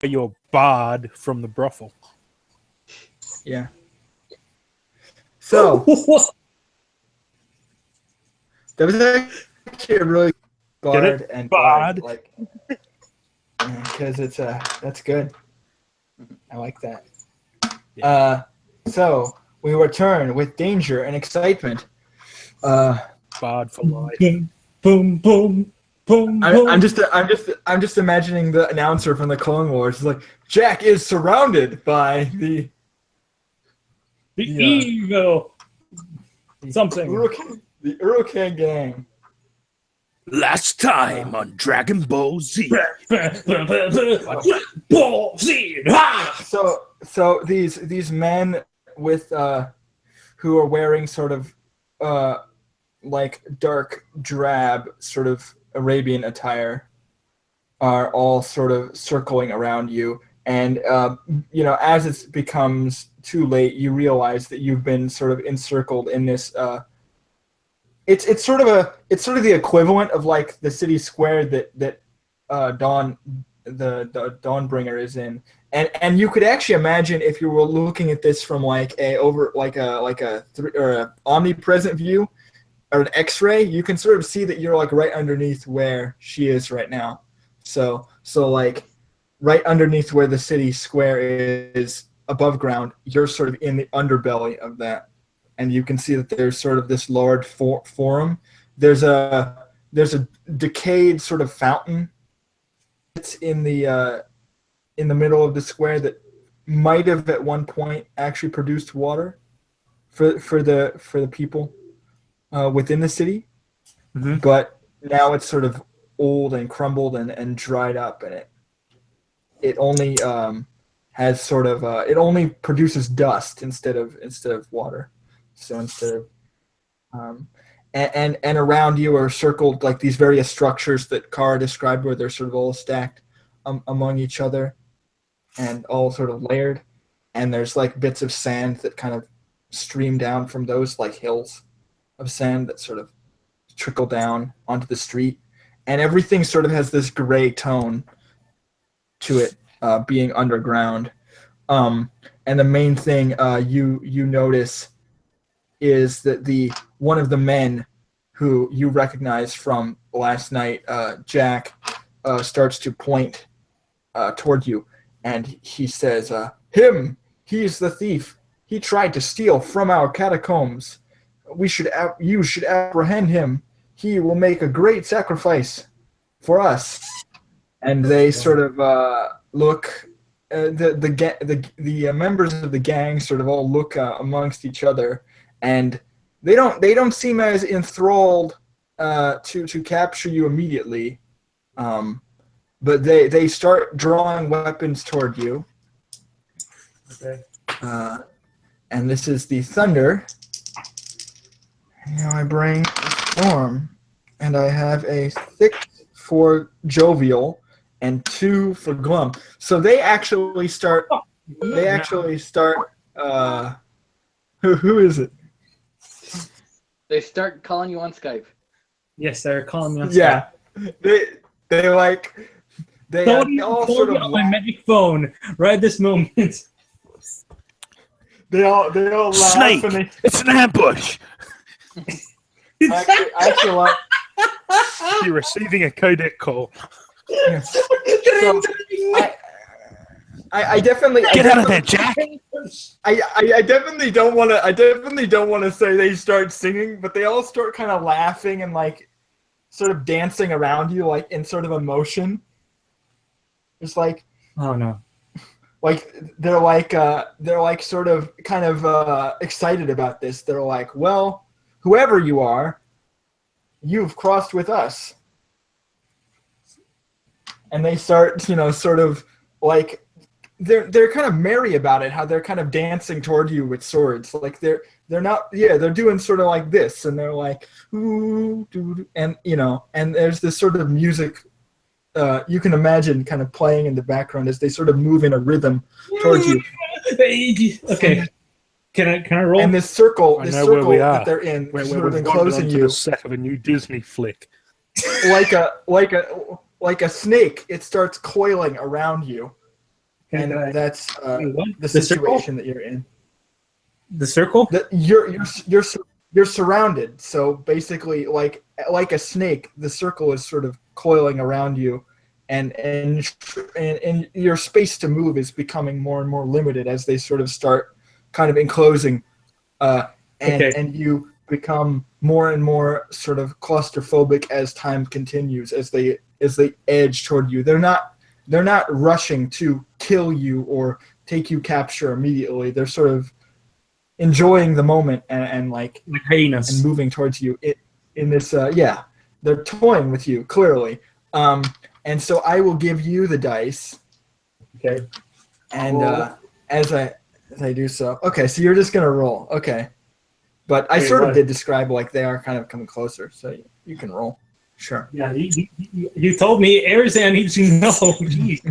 You're barred from the brothel. Yeah. So that was actually a really guard and guard, like, because it's that's good. I like that. Yeah. So we return with danger and excitement. Barred for life. Boom, boom, boom, boom, boom. I'm just imagining the announcer from the Clone Wars. It's like, Jack is surrounded by the evil something. the Urukan gang. Last time on Dragon Ball Z. Ball Z. Ah! So these men with who are wearing sort of like dark drab sort of Arabian attire are all sort of circling around you, and as it becomes too late, you realize that you've been sort of encircled in this. It's sort of the equivalent of like the city square that Dawn the Dawnbringer is in, and you could actually imagine if you were looking at this from like a omnipresent view or an X-ray, you can sort of see that you're like right underneath where she is right now. So like right underneath where the city square is above ground, you're sort of in the underbelly of that. And you can see that there's sort of this large forum. There's a decayed sort of fountain. It's in the middle of the square that might have at one point actually produced water for the people within the city, but now it's sort of old and crumbled and dried up, and it only has sort of it only produces dust instead of water. So instead of and around you are circled like these various structures that Kara described, where they're sort of all stacked among each other and all sort of layered. And there's like bits of sand that kind of stream down from those, like hills of sand that sort of trickle down onto the street. And everything sort of has this gray tone to it, being underground. And the main thing you notice is that one of the men who you recognize from last night, Jack, starts to point toward you, and he says, he's the thief. He tried to steal from our catacombs. You should apprehend him. He will make a great sacrifice for us. And they sort of look. The members of the gang sort of all look amongst each other, and they don't seem as enthralled to capture you immediately, but they start drawing weapons toward you. Okay. And this is the Thunder. Now I bring Storm, and I have a 6 for Jovial and 2 for Glum. So they actually start. They actually start. Who is it? They start calling you on Skype. Yes, they're calling me on Yeah, Skype. they all sort of on my magic phone right this moment. they all laugh. Snake! And It's an ambush! I actually like. You're receiving a codec call. So, I definitely Get out of there, Jack! I definitely don't want to say they start singing, but they all start kind of laughing and like sort of dancing around you, like in sort of emotion. It's like, Oh no. like they're like sort of kind of excited about this. They're like, well, whoever you are, you've crossed with us. And they start, sort of like they're kind of merry about it, how they're kind of dancing toward you with swords. Like they're doing sort of like this, and they're like, ooh, doo, and and there's this sort of music you can imagine kind of playing in the background as they sort of move in a rhythm towards you. Okay. Can I roll? And this circle I know where we are. that they're in, We're sort of wandering enclosing onto you the set of a new Disney flick. like a snake. It starts coiling around you, and that's What? the The circle? situation that you're in. The circle? You're surrounded. So basically, like a snake, the circle is sort of coiling around you, and your space to move is becoming more and more limited as they sort of start kind of enclosing, and you become more and more sort of claustrophobic as time continues, as they edge toward you. They're not rushing to kill you or take you capture immediately. They're sort of enjoying the moment and like hyenas. and moving towards you in this they're toying with you clearly, and so I will give you the dice, Okay. and as I do so, okay, so you're just gonna roll, okay, but I sort of did describe like they are kind of coming closer, so you can roll, sure. Yeah, you told me Arizan needs to know. Jeez.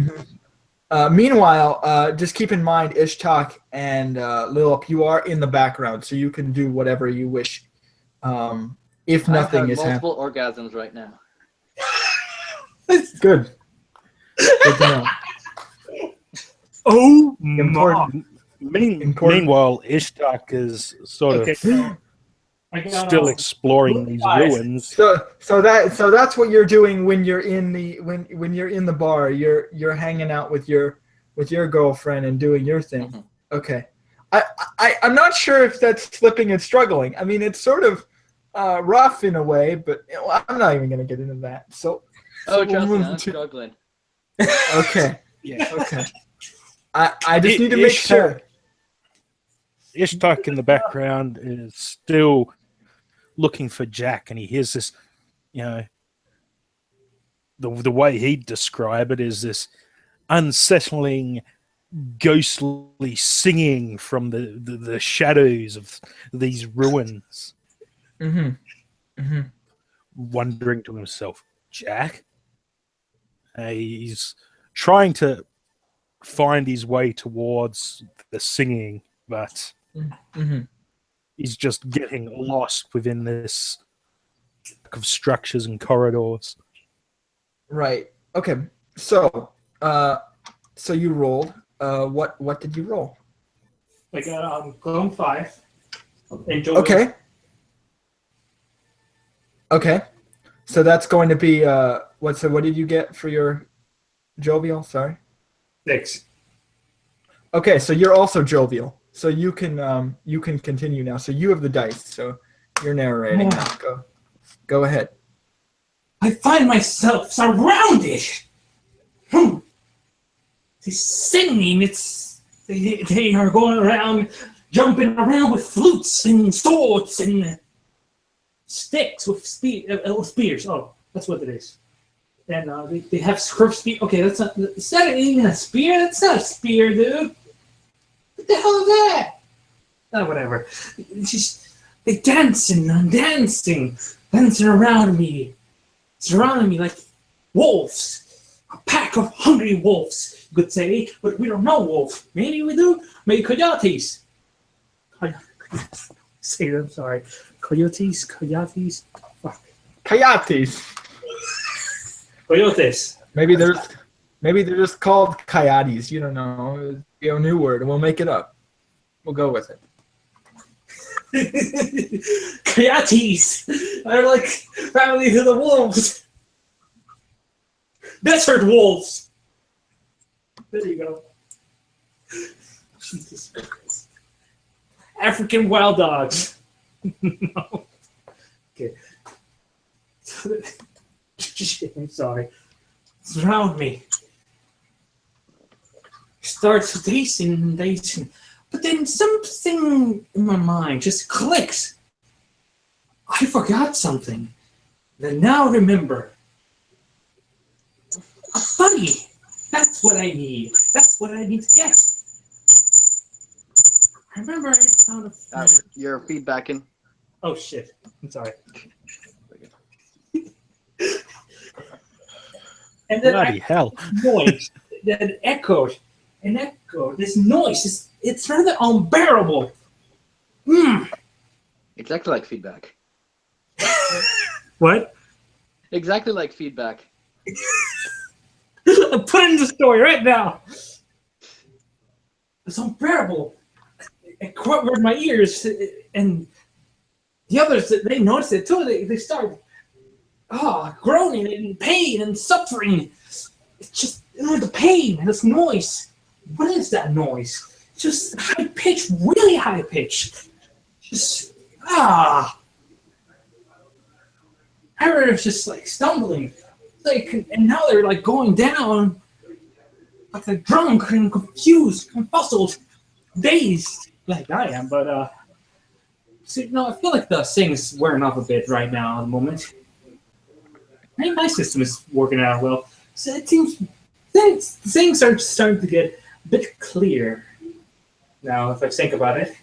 Meanwhile, just keep in mind, Ishtak and Lilip, you are in the background, so you can do whatever you wish. If nothing is happening. Multiple orgasms right now. Good. Good to know. Oh, Important. Meanwhile, Ishtak is sort of still exploring these ruins. So that's what you're doing when you're in the when you're in the bar. You're hanging out with your girlfriend and doing your thing. Mm-hmm. Okay. I'm not sure if that's slipping and struggling. I mean, it's sort of rough in a way, but I'm not even going to get into that. So Trust we'll me, move I'm to- struggling. Okay. Yeah. Okay. I just need to make sure. Ishtak in the background is still looking for Jack, and he hears this, the way he'd describe it is this unsettling, ghostly singing from the shadows of these ruins. Mm-hmm. Mm-hmm. Wondering to himself, Jack? He's trying to find his way towards the singing, but Mm-hmm. he's just getting lost within this of structures and corridors. Right. Okay. So you rolled. What did you roll? I got Clone 5. And Joel. Okay. Okay. So that's going to be what did you get for your jovial? Sorry. 6. Okay, so you're also jovial. So you can continue now. So you have the dice. So you're narrating now. Go ahead. I find myself surrounded. They're singing. They are going around, jumping around with flutes and swords and sticks with spears. Oh, that's what it is. And they have curved spear. Okay, that's not. Is that even a spear? That's not a spear, dude. What the hell is that? Oh, whatever. It's just they dancing around me, surrounding me like wolves, a pack of hungry wolves. You could say, but we don't know wolf. Maybe we do. Maybe coyotes. Say them. Sorry, coyotes. Fuck. Coyotes. Coyotes. Maybe they're just called coyotes. You don't know. It'll be a new word, and we'll make it up. We'll go with it. Coyotes are like family to the wolves. Desert wolves. There you go. Jesus Christ. African wild dogs. No. Okay. I'm sorry. Surround me. Starts dacing, but then something in my mind just clicks. I forgot something. Then now remember. A bunny. That's what I need. That's what I need to get. I remember I found a. You're feedbacking. Oh shit! I'm sorry. And then Bloody hell. noise that echoed. This noise it's rather unbearable. Exactly like feedback. What? Exactly like feedback. I'm putting the story right now. was unbearable. It covered my ears, and the others, they noticed it too. They started groaning in pain and suffering. It's just the pain and this noise. What is that noise? Just high pitch, really high pitch. Just everyone was just like stumbling, and now they're like going down, like they're drunk and confused, confuzzled, dazed, like I am. But see, no, I feel like the thing's wearing off a bit right now at the moment. I think my system is working out well. So it seems things are starting to get a bit clear now, if I think about it.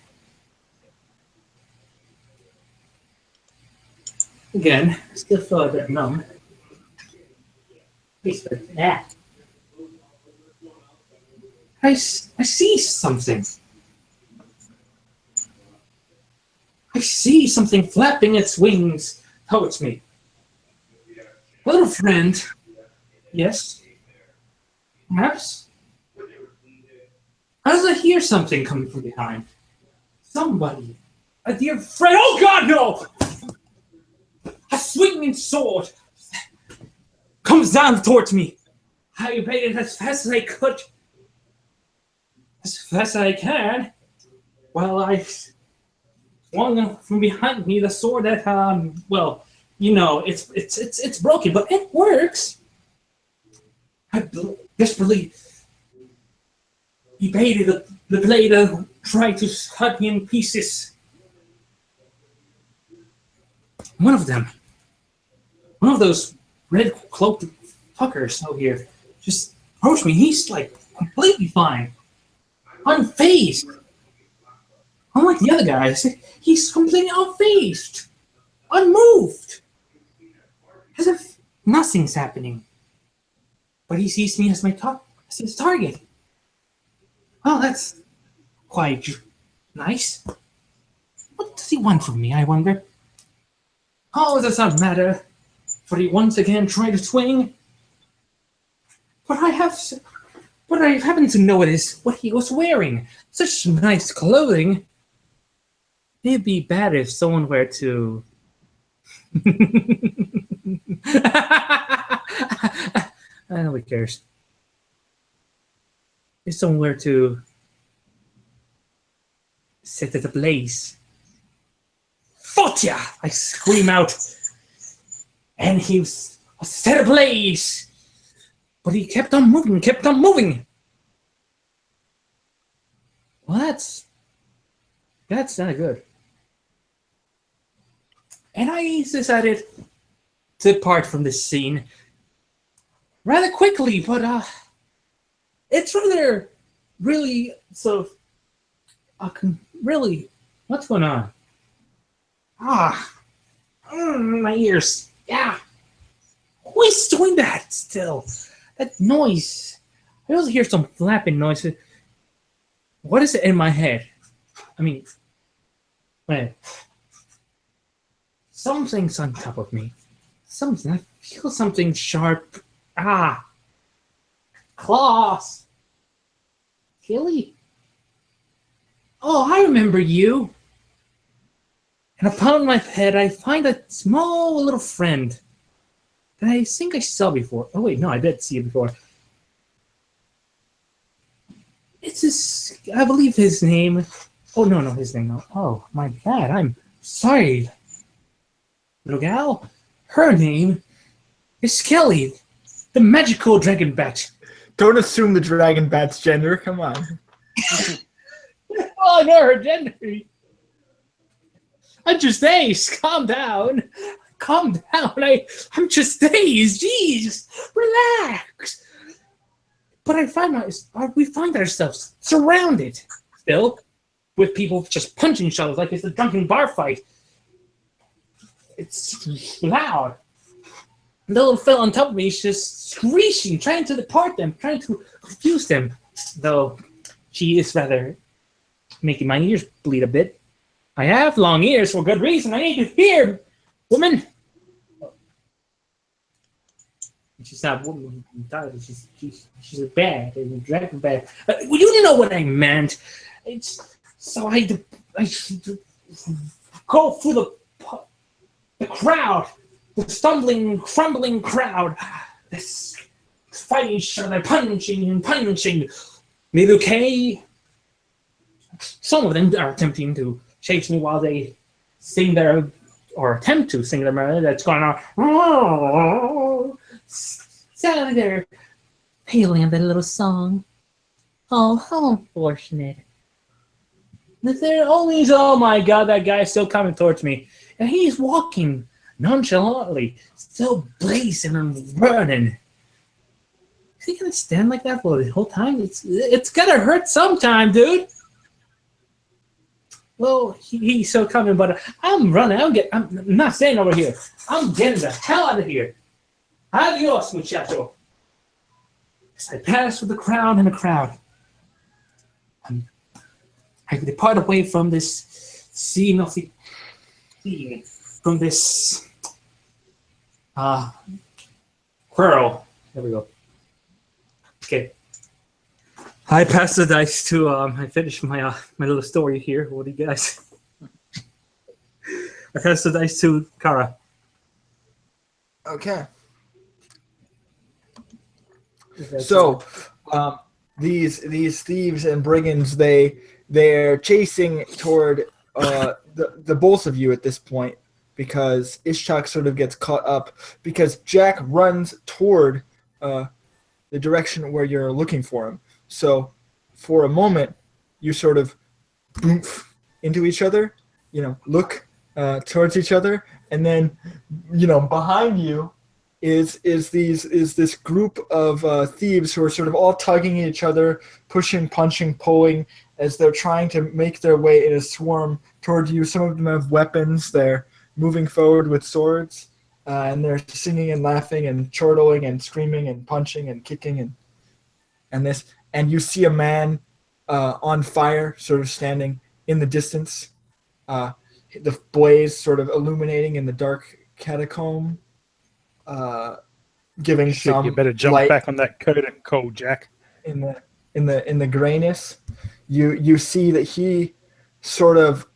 Again, still feel a bit numb. Yeah. I see something. I see something flapping its wings towards me. Little friend. Yes? Perhaps? How does I hear something coming from behind? Somebody. A dear friend. Oh God, no! A swinging sword comes down towards me. I made it as fast as I could. As fast as I can. While I swung from behind me the sword that, well, you know, it's broken, but it works. I desperately evaded the blade that tried to cut me in pieces. One of those red cloaked fuckers out here just approached me. He's like completely fine, unfazed. Unlike the other guys, he's completely unfazed, unmoved, as if nothing's happening. But he sees me as as his target. Well, that's quite nice. What does he want from me, I wonder? Oh, it does not matter, for he once again tried to swing. But I happen to notice what he was wearing. Such nice clothing. It'd be bad if someone were to... Nobody cares. If someone were to set it ablaze. Fotya! I scream out. And he was set ablaze. But he kept on moving. Well, that's not good. And I decided to depart from this scene rather quickly, but it's rather really sort of really, what's going on? My ears. Yeah. Who is doing that still? That noise. I also hear some flapping noises. What is it in my head? I mean, wait. Something's on top of me. Something. I feel something sharp. Claws. Gilly. Oh, I remember you. And upon my head, I find a small little friend that I think I saw before. Oh, wait, no, I did see it before. It's his, I believe his name. Oh, no, his name. No. Oh, my bad. I'm sorry. Little gal, her name is Kelly, the magical dragon bat. Don't assume the dragon bat's gender. Come on. Oh, I know her gender. I'm just dazed. Calm down. I'm just dazed. Jeez, relax. But we find ourselves surrounded still with people just punching each other like it's a drunken bar fight. It's loud. The little fella on top of me is just screeching, trying to depart them, trying to confuse them. Though she is rather making my ears bleed a bit. I have long ears for good reason. I need to hear, woman. she's not a woman. She's a bad, a dragon bad. Well, you know what I meant. It's so I go through the crowd, the stumbling, crumbling crowd. This fighting each other, punching and punching. Maybe okay. Some of them are attempting to chase me while they sing their, or attempt to sing their melody that's going on. So they're hailing that little song. Oh, how unfortunate. Oh my God, that guy's still coming towards me. And he's walking nonchalantly, still blazing and running. Is he gonna stand like that for the whole time? It's gonna hurt sometime, dude. Well, he's still coming, but I'm running. I'm not staying over here. I'm getting the hell out of here. Adios, muchacho. As I pass through the crowd and the crowd, I depart away from this scene of the from this quarrel. There we go. Okay. I passed the dice to I finished my my little story here. What do you guys? I passed the dice to Kara. Okay. So, these thieves and brigands, they're chasing toward the both of you at this point, because Ishchak sort of gets caught up because Jack runs toward the direction where you're looking for him. So for a moment, you sort of boof into each other, look towards each other, and then, behind you is this group of thieves who are sort of all tugging each other, pushing, punching, pulling, as they're trying to make their way in a swarm toward you. Some of them have weapons. They're moving forward with swords, and they're singing and laughing and chortling and screaming and punching and kicking and this. And you see a man on fire, sort of standing in the distance, the blaze sort of illuminating in the dark catacomb, giving some You better jump light back on that curtain call, Jack. in the grayness. You see that he sort of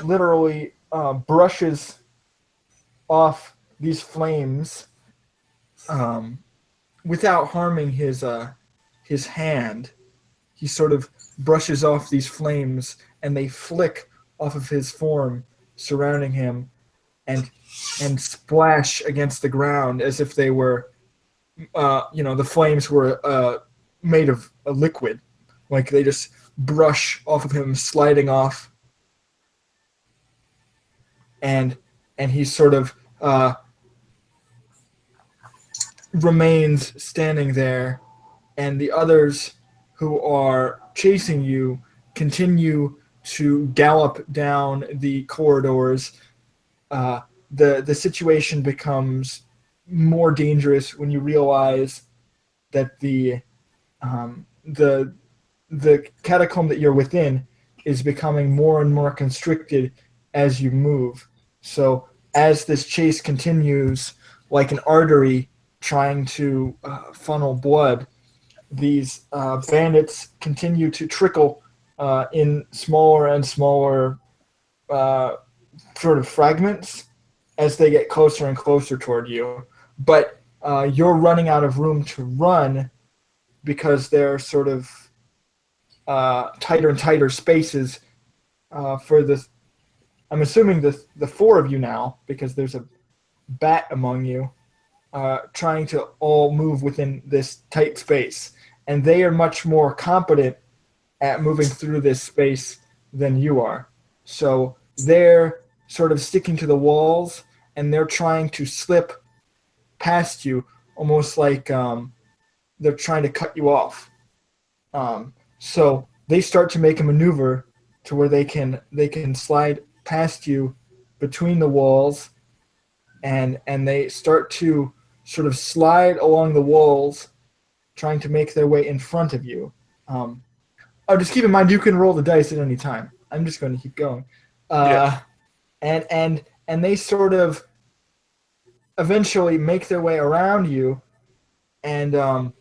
literally brushes off these flames without harming his hand. He sort of brushes off these flames, and they flick off of his form surrounding him and splash against the ground as if they were, the flames were made of a liquid. Like they just brush off of him, sliding off. And he sort of remains standing there, and the others who are chasing you continue to gallop down the corridors. The situation becomes more dangerous when you realize that the catacomb that you're within is becoming more and more constricted as you move. So as this chase continues, like an artery trying to funnel blood, these bandits continue to trickle in smaller and smaller sort of fragments as they get closer and closer toward you. But you're running out of room to run because they're sort of tighter and tighter spaces for this. I'm assuming the four of you now, because there's a bat among you, trying to all move within this tight space. And they are much more competent at moving through this space than you are. So they're sort of sticking to the walls, and they're trying to slip past you, almost like they're trying to cut you off. So they start to make a maneuver to where they can slide past you between the walls, and they start to sort of slide along the walls, trying to make their way in front of you. Just keep in mind you can roll the dice at any time. I'm just going to keep going. And they sort of eventually make their way around you, and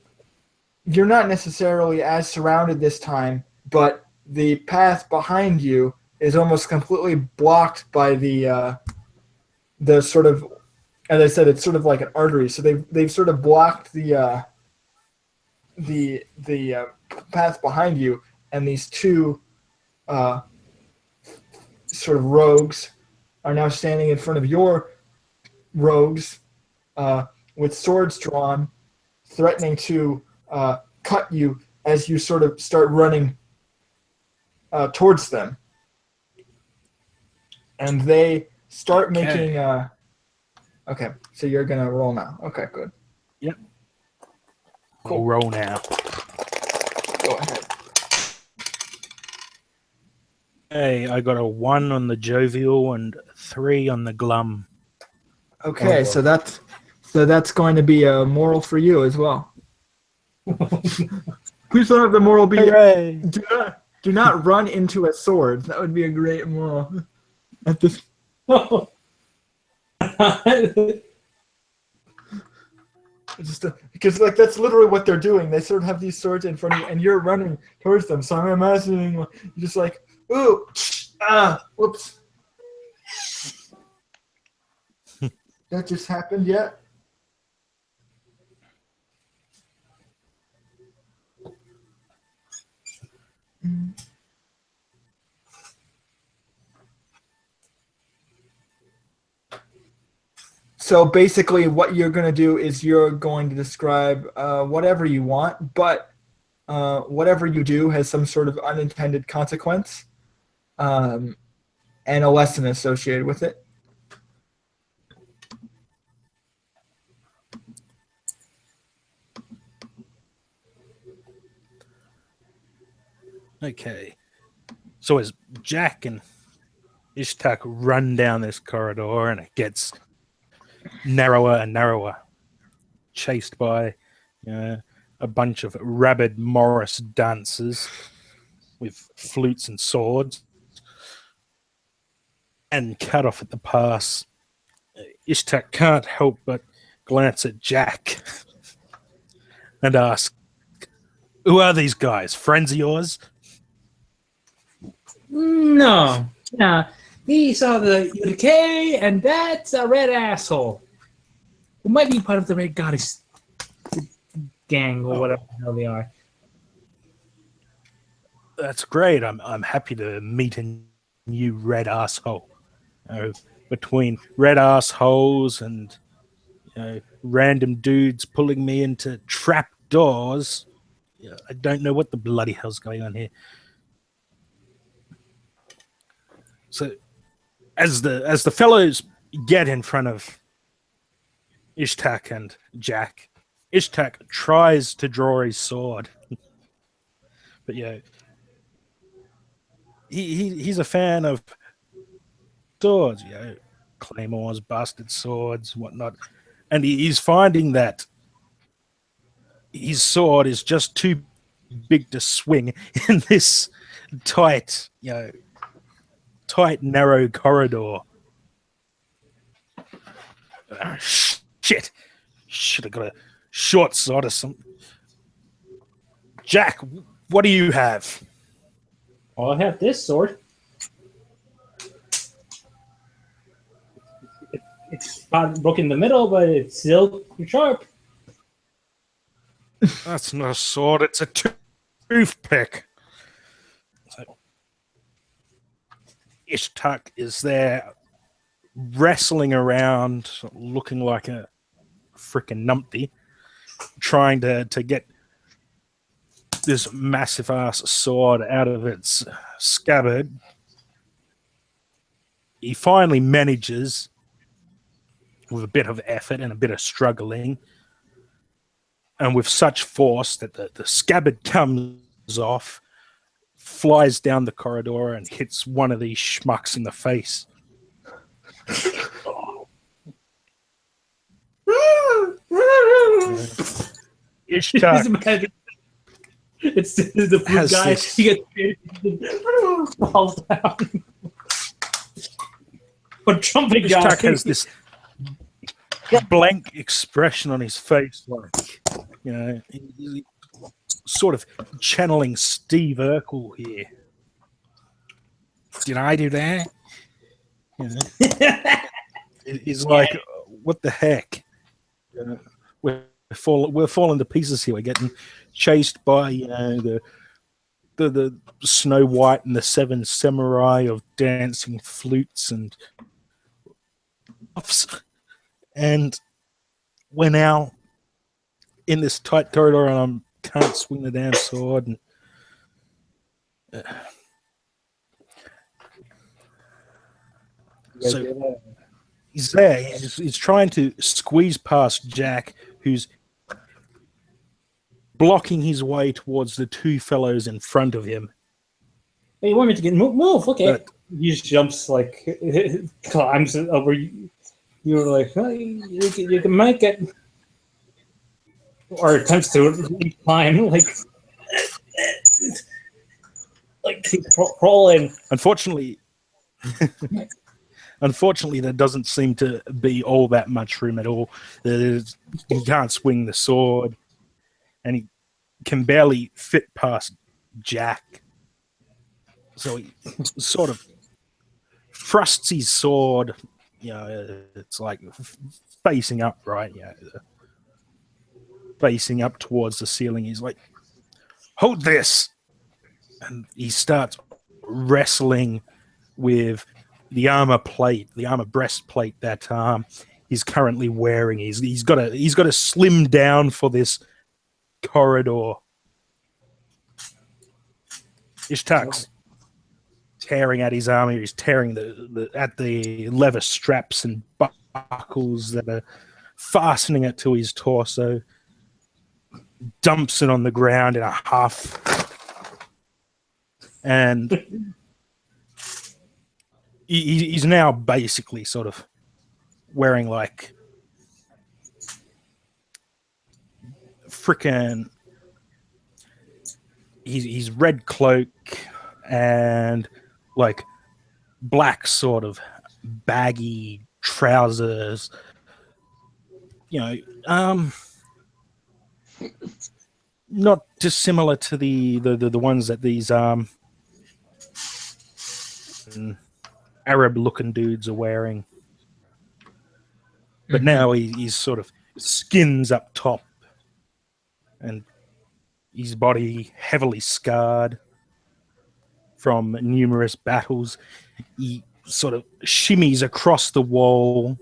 you're not necessarily as surrounded this time, but the path behind you is almost completely blocked by the sort of, as I said, it's sort of like an artery. So they've sort of blocked the path behind you, and these two sort of rogues are now standing in front of your rogues with swords drawn, threatening to cut you as you sort of start running towards them. And they start making... okay, so you're going to roll now. Okay, good. Yep. Cool. We'll roll now. Go ahead. Hey, I got a 1 on the jovial and 3 on the glum. Okay, Oh, so that's going to be a moral for you as well. Please don't have the moral be Hooray! do not run into a sword. That would be a great moral. At this, because like that's literally what they're doing. They sort of have these swords in front of you, and you're running towards them. So I'm imagining you're just like, ooh, whoops. That just happened yet? So basically what you're going to do is you're going to describe whatever you want, but whatever you do has some sort of unintended consequence and a lesson associated with it. Okay. So as Jack and Ishtak run down this corridor, and it gets narrower and narrower, chased by a bunch of rabid Morris dancers with flutes and swords, and cut off at the pass. Ishtak can't help but glance at Jack and ask, "Who are these guys? Friends of yours?" No. These are the UK, and that's a red asshole. Who might be part of the Red Goddess gang or whatever the hell they are. That's great. I'm happy to meet a new red asshole. Between red assholes and random dudes pulling me into trap doors, I don't know what the bloody hell's going on here. So, as the fellows get in front of Ishtak and Jack, Ishtak tries to draw his sword, but he's a fan of swords, claymores, bastard swords, whatnot, and he's finding that his sword is just too big to swing in this tight, narrow corridor. Shit. Should have got a short sword or something. Jack, what do you have? Well, I have this sword. It's broken in the middle, but it's still sharp. That's not a sword, it's a toothpick. So, Ishtak is there wrestling around, looking like a freaking numpty, trying to get this massive ass sword out of its scabbard. He finally manages, with a bit of effort and a bit of struggling, and with such force that the scabbard comes off, flies down the corridor, and hits one of these schmucks in the face. Ishtak It's the flute has guy. this- He gets falls down. But trumpet guy. Ishtak has this blank expression on his face, like, you know, he's sort of channeling Steve Urkel here. Did I do that? You know, he's like, what the heck? We're falling to pieces here. We're getting chased by, you know, the Snow White and the Seven Samurai of dancing flutes and we're now in this tight corridor and I can't swing the damn sword. And so he's there. He's trying to squeeze past Jack, who's blocking his way towards the two fellows in front of him. Hey, you want me to get move? Okay. But he just jumps, like, climbs over. You're like, oh, you can make it. Or attempts to climb, like crawling. Unfortunately, there doesn't seem to be all that much room at all. He can't swing the sword, and he can barely fit past Jack. So he sort of thrusts his sword. You know, it's like facing up, right? Yeah, facing up towards the ceiling. He's like, "Hold this," and he starts wrestling with the armor breastplate that he's currently wearing. He's got to slim down for this corridor. Ishtak's tearing at his armor. He's tearing at the leather straps and buckles that are fastening it to his torso. Dumps it on the ground in a huff, and he's now basically sort of wearing like frickin' he's red cloak and like black sort of baggy trousers, you know, not dissimilar to the ones that these Arab looking dudes are wearing, but now he's sort of skins up top and his body heavily scarred from numerous battles. He sort of shimmies across the wall,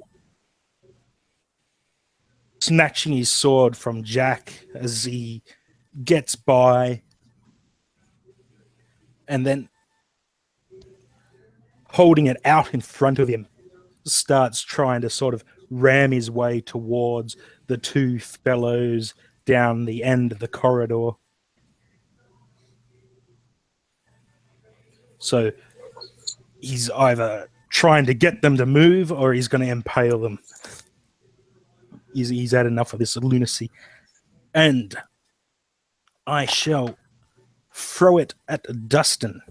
snatching his sword from Jack as he gets by, and then holding it out in front of him, starts trying to sort of ram his way towards the two fellows down the end of the corridor. So he's either trying to get them to move or he's going to impale them. He's had enough of this lunacy. And I shall throw it at Dustin.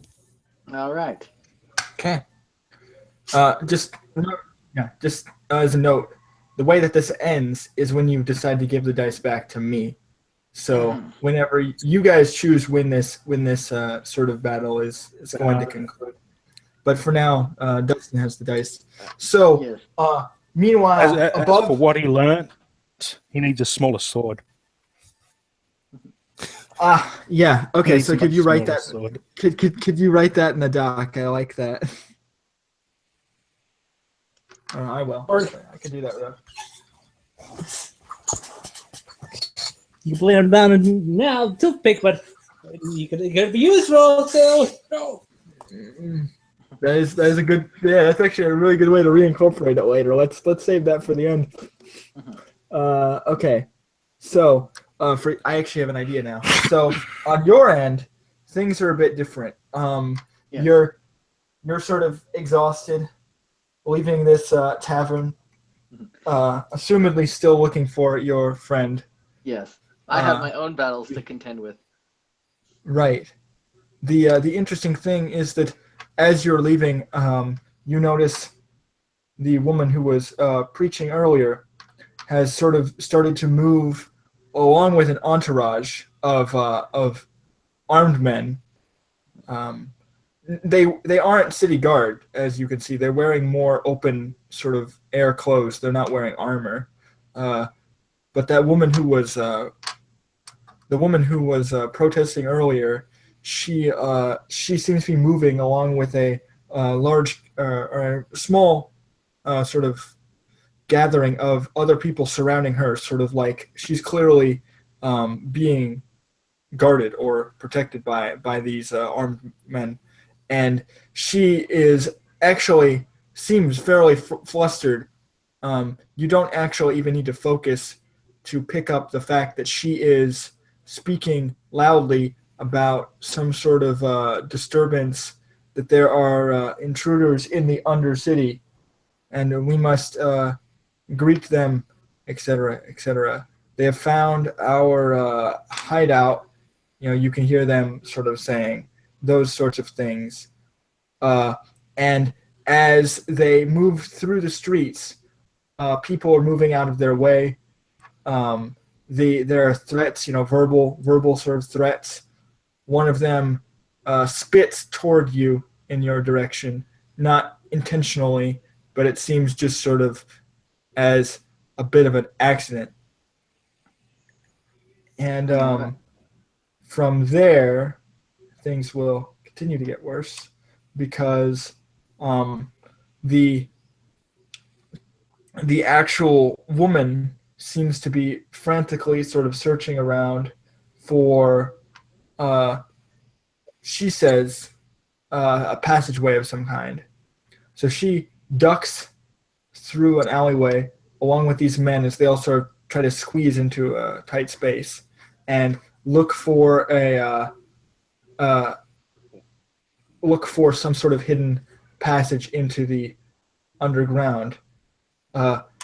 All right. Okay. Just as a note, the way that this ends is when you decide to give the dice back to me. So whenever you guys choose when this sort of battle is going to conclude. But for now, Dustin has the dice. So Yes. Meanwhile, As above for what he learned, he needs a smaller sword. yeah. He Okay, needs so a could much you write smaller that? sword. Could you write that in the doc? I like that. I will. I could do that though. You can lay them down and now toothpick, but you could be useful still. No. That is a good. Yeah, that's actually a really good way to reincorporate it later. Let's save that for the end. Okay, so I actually have an idea now. So on your end, things are a bit different. Yeah. You're sort of exhausted, leaving this tavern, assumedly still looking for your friend. Yes. I have my own battles to contend with. Right. The interesting thing is that as you're leaving, you notice the woman who was preaching earlier has sort of started to move along with an entourage of armed men. They aren't city guard, as you can see. They're wearing more open sort of air clothes. They're not wearing armor. But that woman who was protesting earlier, she seems to be moving along with a large or a small sort of gathering of other people surrounding her, sort of like she's clearly being guarded or protected by these armed men, and she is actually seems fairly flustered. You don't actually even need to focus to pick up the fact that she is speaking loudly about some sort of disturbance, that there are intruders in the Undercity, and we must greet them, etc., etc. They have found our hideout. You can hear them sort of saying those sorts of things. And as they move through the streets, people are moving out of their way. There are threats, verbal sort of threats. One of them spits toward you in your direction, not intentionally, but it seems just sort of as a bit of an accident. And from there, things will continue to get worse because the actual woman seems to be frantically sort of searching around for, she says, a passageway of some kind. So she ducks through an alleyway along with these men as they all sort of try to squeeze into a tight space and look for some sort of hidden passage into the underground.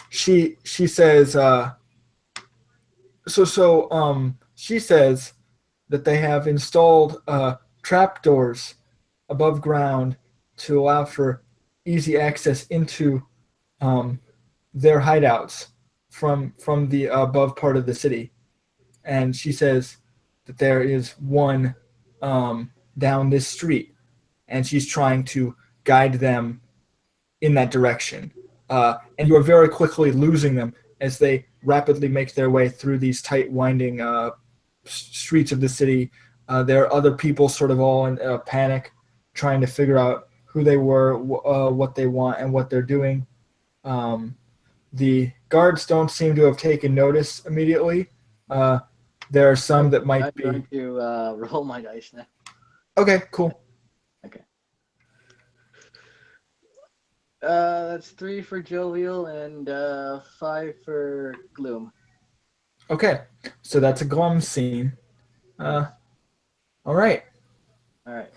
She says she says that they have installed trapdoors above ground to allow for easy access into their hideouts from the above part of the city. And she says that there is one down this street, and she's trying to guide them in that direction. And you are very quickly losing them as they rapidly make their way through these tight, winding streets of the city. There are other people sort of all in a panic, trying to figure out who they were, what they want, and what they're doing. The guards don't seem to have taken notice immediately. There are some that might be... I'm going to roll my dice now. Okay, cool. Okay. That's 3 for Jovial and 5 for Gloom. Okay, so that's a glum scene. All right. All right.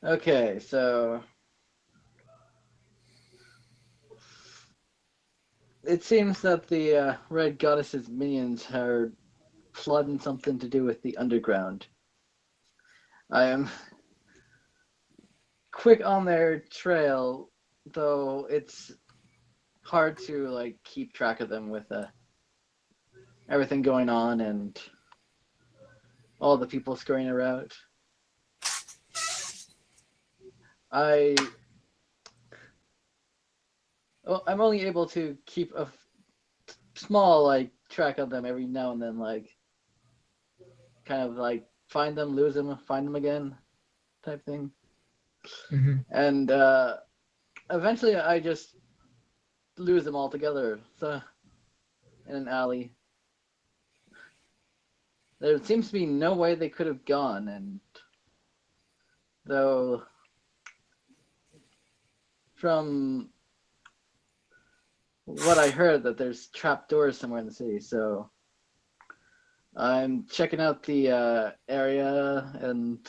Okay, so it seems that the Red Goddess's minions are plotting something to do with the underground. I am quick on their trail, though it's hard to keep track of them with everything going on and all the people scurrying around. I'm only able to keep a small track of them every now and then, kind of find them, lose them, find them again, type thing. Mm-hmm. And eventually I just lose them altogether. So in an alley. There seems to be no way they could have gone, and though from what I heard that there's trapdoors somewhere in the city, so I'm checking out the area and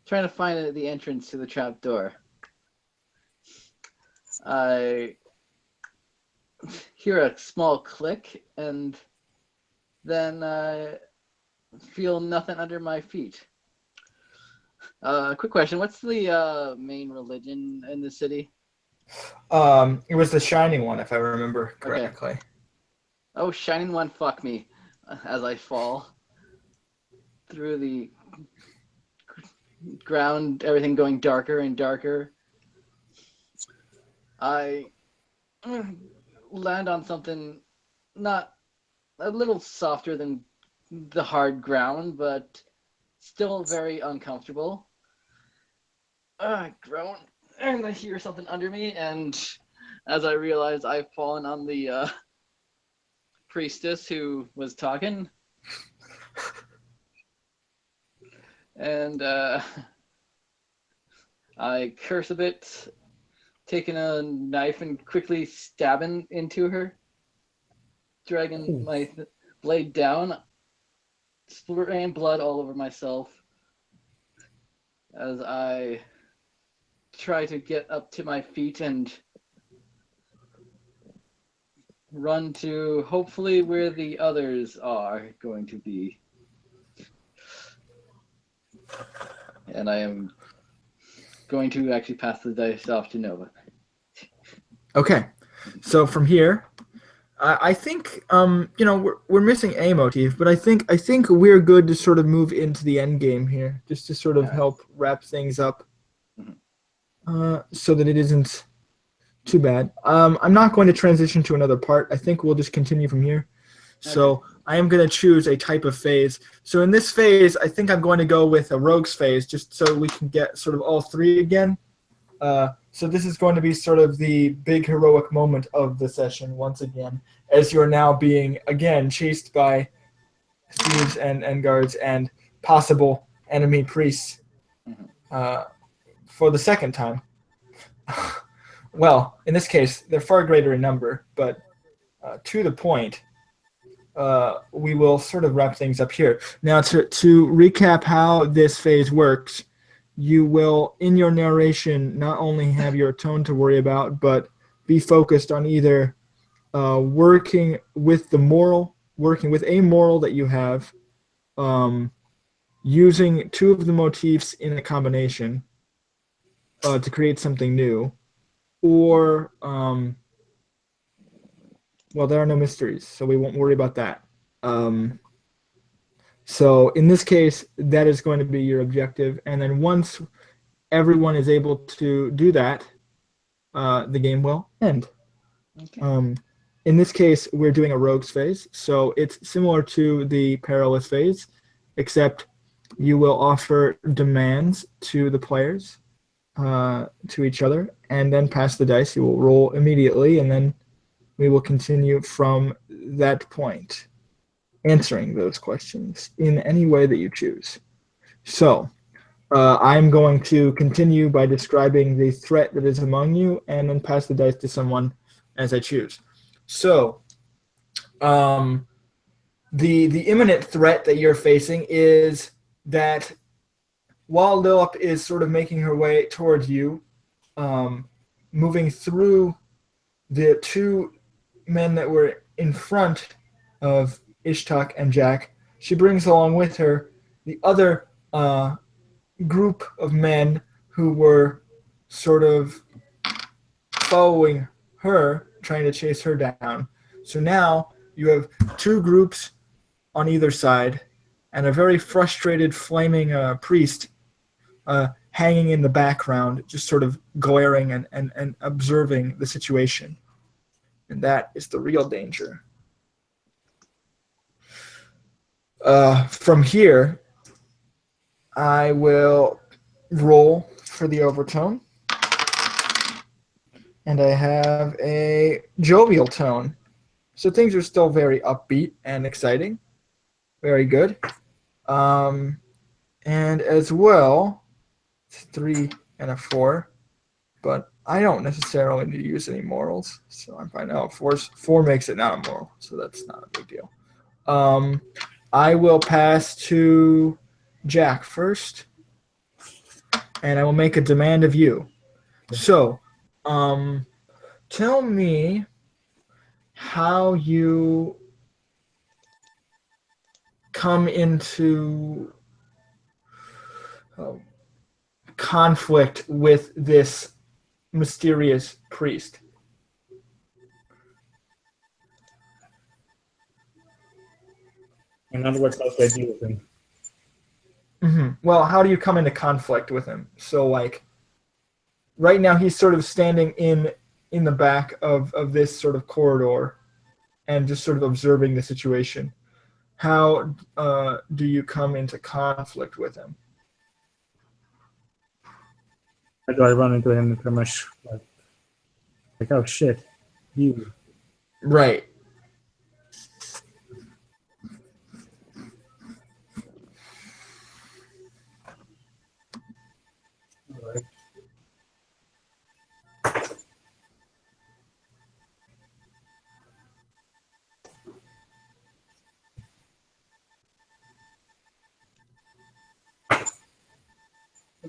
trying to find the entrance to the trapdoor. I hear a small click and then feel nothing under my feet. Quick question, what's the main religion in the city? It was the shining one, if I remember correctly. Oh, shining one, fuck me, as I fall through the ground, everything going darker and darker. I land on something not a little softer than the hard ground, but still very uncomfortable. I groan, and I hear something under me, and as I realize I've fallen on the priestess who was talking. And I curse a bit, taking a knife and quickly stabbing into her, dragging my blade down, spraying blood all over myself as I try to get up to my feet and run to hopefully where the others are going to be. And I am going to actually pass the dice off to Nova. Okay, so from here, I think we're missing a motif, but I think we're good to sort of move into the end game here, just to sort of help wrap things up, so that it isn't too bad. I'm not going to transition to another part. I think we'll just continue from here. So I am going to choose a type of phase. So in this phase, I think I'm going to go with a rogue's phase, just so we can get sort of all three again. So this is going to be sort of the big heroic moment of the session once again, as you're now being, again, chased by thieves and guards and possible enemy priests for the second time. Well, in this case, they're far greater in number, but to the point, we will sort of wrap things up here. Now, to recap how this phase works, you will, in your narration, not only have your tone to worry about, but be focused on either working with a moral that you have, using two of the motifs in a combination to create something new, or well, there are no mysteries, so we won't worry about that. So in this case, that is going to be your objective. And then once everyone is able to do that, the game will end. Okay. In this case, we're doing a rogues phase. So it's similar to the perilous phase, except you will offer demands to the players, to each other, and then pass the dice. You will roll immediately, and then we will continue from that point, answering those questions in any way that you choose. So I'm going to continue by describing the threat that is among you, and then pass the dice to someone as I choose. So the imminent threat that you're facing is that while Lilip is sort of making her way towards you, moving through the two men that were in front of Ishtak and Jack, she brings along with her the other group of men who were sort of following her, trying to chase her down. So now you have two groups on either side, and a very frustrated, flaming priest hanging in the background, just sort of glaring and observing the situation. And that is the real danger. From here, I will roll for the overtone. And I have a jovial tone. So things are still very upbeat and exciting. Very good. And as well, it's 3 and a 4. But I don't necessarily need to use any morals. So I'm fine. Oh, 4 makes it not a moral. So that's not a big deal. I will pass to Jack first. And I will make a demand of you. So, tell me how you come into conflict with this mysterious priest. In other words, how should I deal with him? Well, how do you come into conflict with him? So, like, right now he's sort of standing in the back of this sort of corridor and just sort of observing the situation. How do you come into conflict with him? How do I run into him pretty much like, oh shit, you. Right. Alright.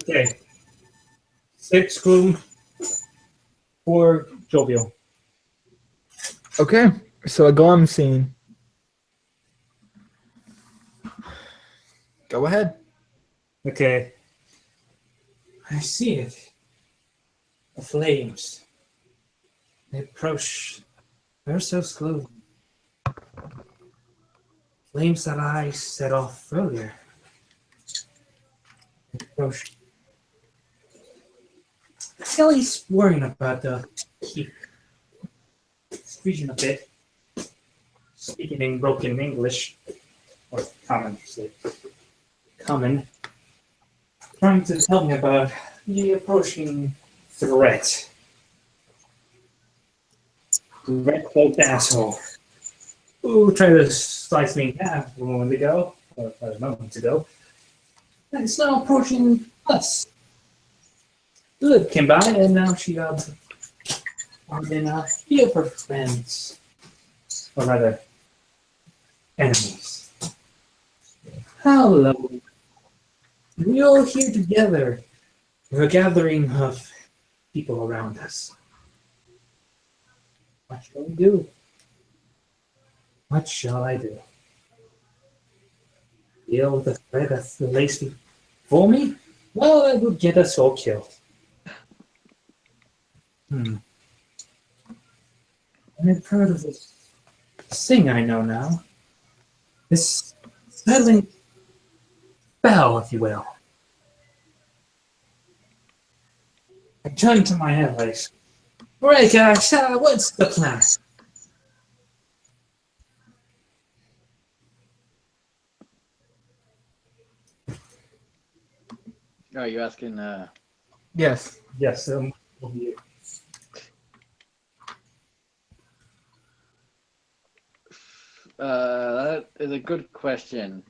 Okay. 6 Gloom, 4 Jovial. Okay. So a glum scene. Go ahead. Okay. I see it. The flames. They approach ever so slowly. Flames that I set off earlier. They approach. Kelly's worrying about the keep. Speaking a bit. Speaking in broken English. Or common, say. Common. Trying to tell me about the approaching threat. The red cloaked asshole who tried to slice me in half a moment ago, or a moment ago, and it's now approaching us. Good came by, and now she got in a few of her friends, or rather, enemies. Hello. We're all here together. We're a gathering of people around us. What shall we do? What shall I do? Deal with the threat that's lays before me? Well, that would get us all killed. And I've heard of this thing I know now. This settling spell, if you will. I turn to my allies. Alright, guys, what's the plan? Are you asking? Yes. Yes, That is a good question.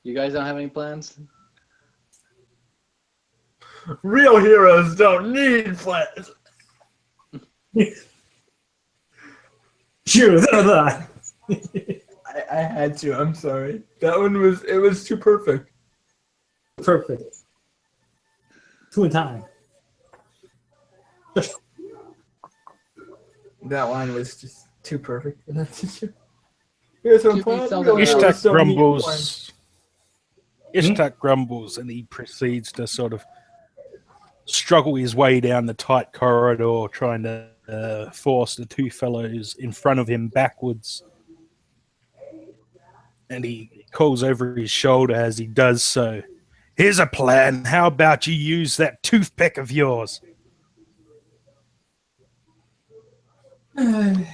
You guys don't have any plans? Real heroes don't need plans. Sure, that. I had to. I'm sorry. That one was too perfect. Perfect. 2 in time. That line was just too perfect. Here's some Give me plans. something Real else. heroes Ishtak don't need plans. grumbles. Ishtak grumbles, and he proceeds to sort of struggle his way down the tight corridor, trying to force the two fellows in front of him backwards. And he calls over his shoulder as he does so. Here's a plan. How about you use that toothpick of yours? I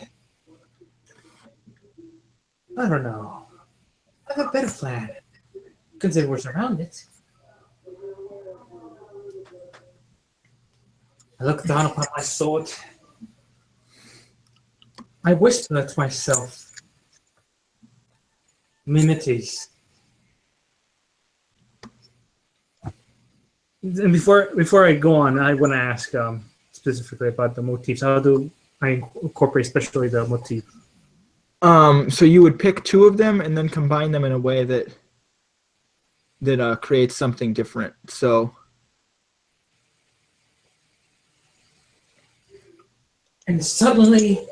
don't know. I have a better plan. Consider what's around it. I look down upon my sword. I whisper to myself, Mimities. And before I go on, I want to ask specifically about the motifs. How do I incorporate especially the motif? So you would pick 2 of them and then combine them in a way that creates something different. So And suddenly,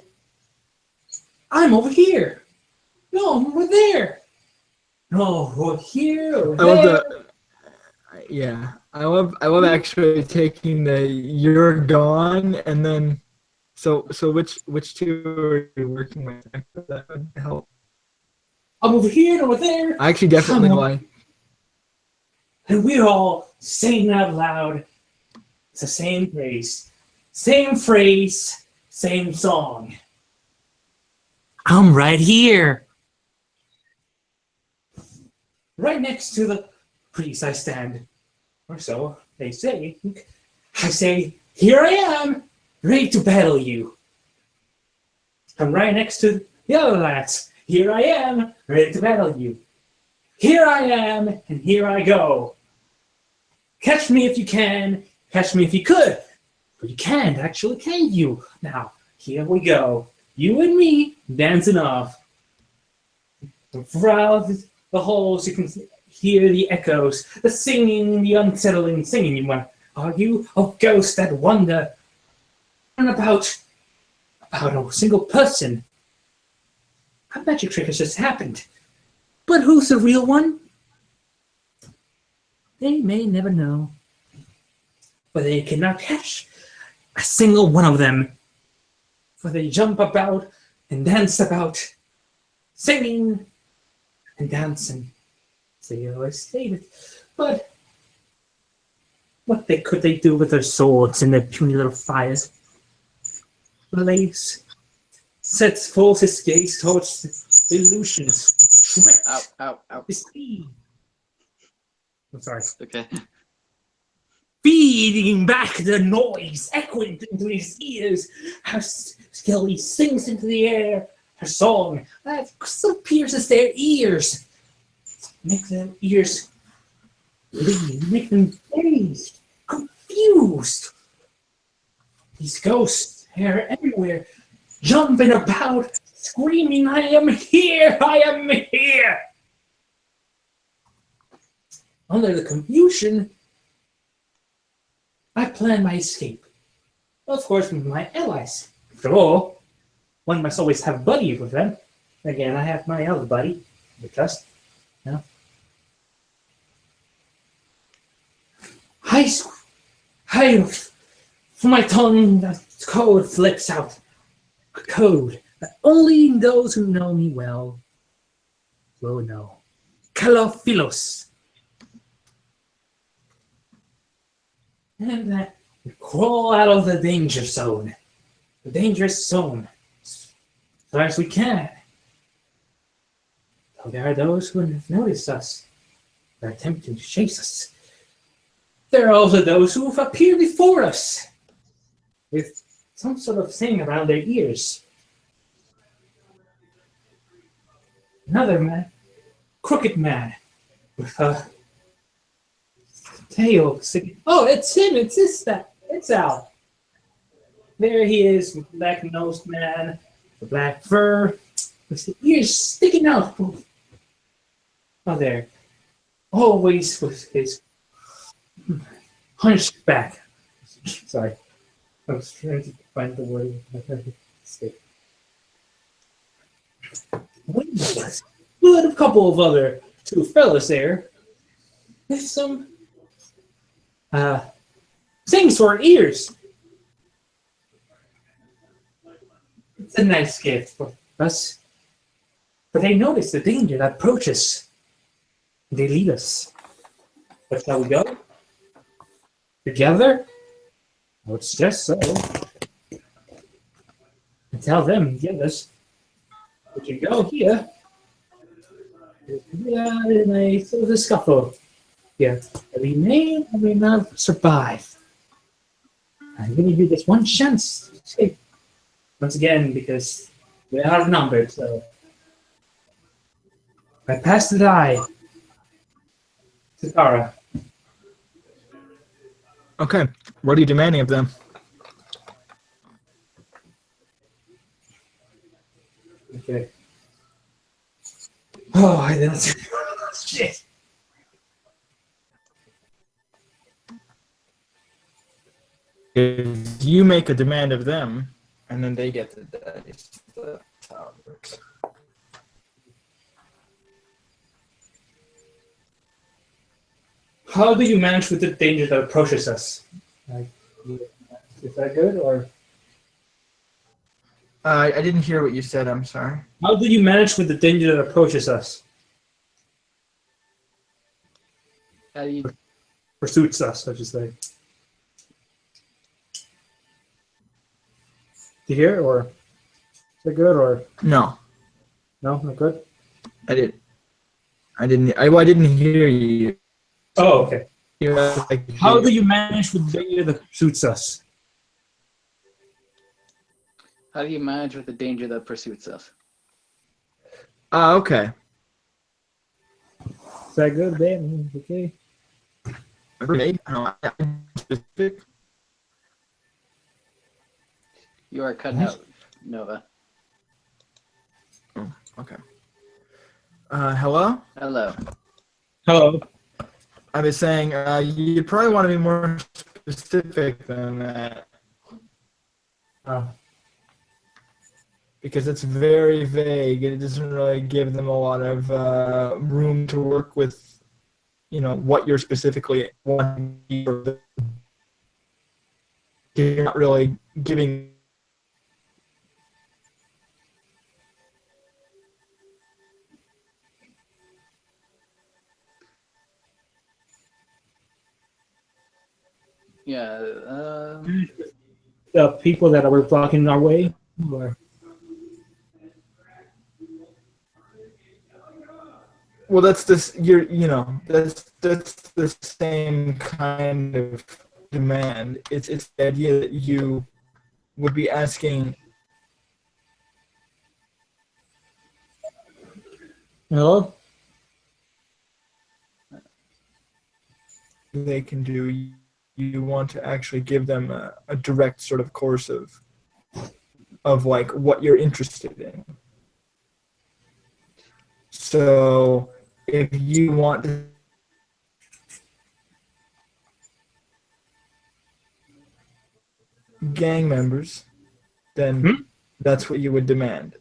I'm over here. No, I'm over there. No, or here or I love there. the. Yeah, I love actually taking the "you're gone" and then. So which two are you working with? That would help. I'm over here and over there. I actually definitely Come on. like. And we're all saying out loud. It's the same phrase. Same phrase, same song. I'm right here. Right next to the priest I stand. Or so they say. I say, here I am, ready to battle you. I'm right next to the other lads. Here I am, ready to battle you. Here I am, and here I go. Catch me if you can, catch me if you could. But you can't, actually, can you? Now, here we go. You and me dancing off. And throughout the halls, you can hear the echoes, the singing, the unsettling singing. You went, are you a ghost that wander? And about a single person. A magic trick has just happened. But who's the real one? They may never know. But they cannot catch a single one of them. For they jump about and dance about, singing and dancing. So you always stated. But what could they do with their swords and their puny little fires? Blaze sets forth his gaze towards the illusions. Ow, ow, ow. The speed. I'm sorry. Okay. Feeding back the noise, echoing into his ears. How Skelly sings into the air her song that so pierces their ears. Make their ears bleed, make them dazed, confused. These ghosts are everywhere, jumping about, screaming, I am here, I am here. Under the confusion, I plan my escape. Of course, with my allies. After all, one must always have a buddy with them. Again, I have my other buddy, the trust. No. From my tongue, the code flips out. A code that only those who know me well will know. Kalophilos. And that we crawl out of the danger zone. The dangerous zone. As far as we can. Though there are those who have noticed us. They're attempting to chase us. There are also those who have appeared before us. With some sort of thing around their ears. Another man. Crooked man. With a tail sticking. Oh, it's him! It's Al. There he is, with the black-nosed man, the black fur, with the ears sticking out. Oh, there. Always with his hunched back. Sorry. I was trying to find the word. But a couple of other two fellas there with some things for ears. It's a nice gift for us. But they notice the danger that approaches. They lead us. But shall we go? Together? I would suggest so. And tell them, yes. We can go here. We are in a sort of a scuffle. Yeah, we may or may not survive. I'm giving you this one chance to escape. Once again, because we are outnumbered, so I pass the die to Tara. Okay, what are you demanding of them? Okay. Oh, I didn't. Shit. If you make a demand of them, and then they get the dice. That's how it works. How do you manage with the danger that approaches us? Like, is that good or? I didn't hear what you said. I'm sorry. How do you manage with the danger that approaches us? How do you Pursuits us, I should say. Do you hear or is that good or No, no? Not good. I didn't. I didn't hear you. Oh, okay. You asked, like, How do you manage with the danger that pursues us? how do you manage with the danger that pursues us? Okay. Is that good, Ben? Okay. Okay. Specific. You are cutting out, Nova. Okay. Hello. Hello. Hello. I was saying you probably want to be more specific than that because it's very vague. It doesn't really give them a lot of room to work with, what you're specifically wanting. You're not really giving. Yeah. The people that were blocking our way. Or... Well, that's this. That's the same kind of demand. It's the idea that you would be asking. Hello. They can do. You want to actually give them a direct sort of course of like what you're interested in. So if you want to gang members, then that's what you would demand.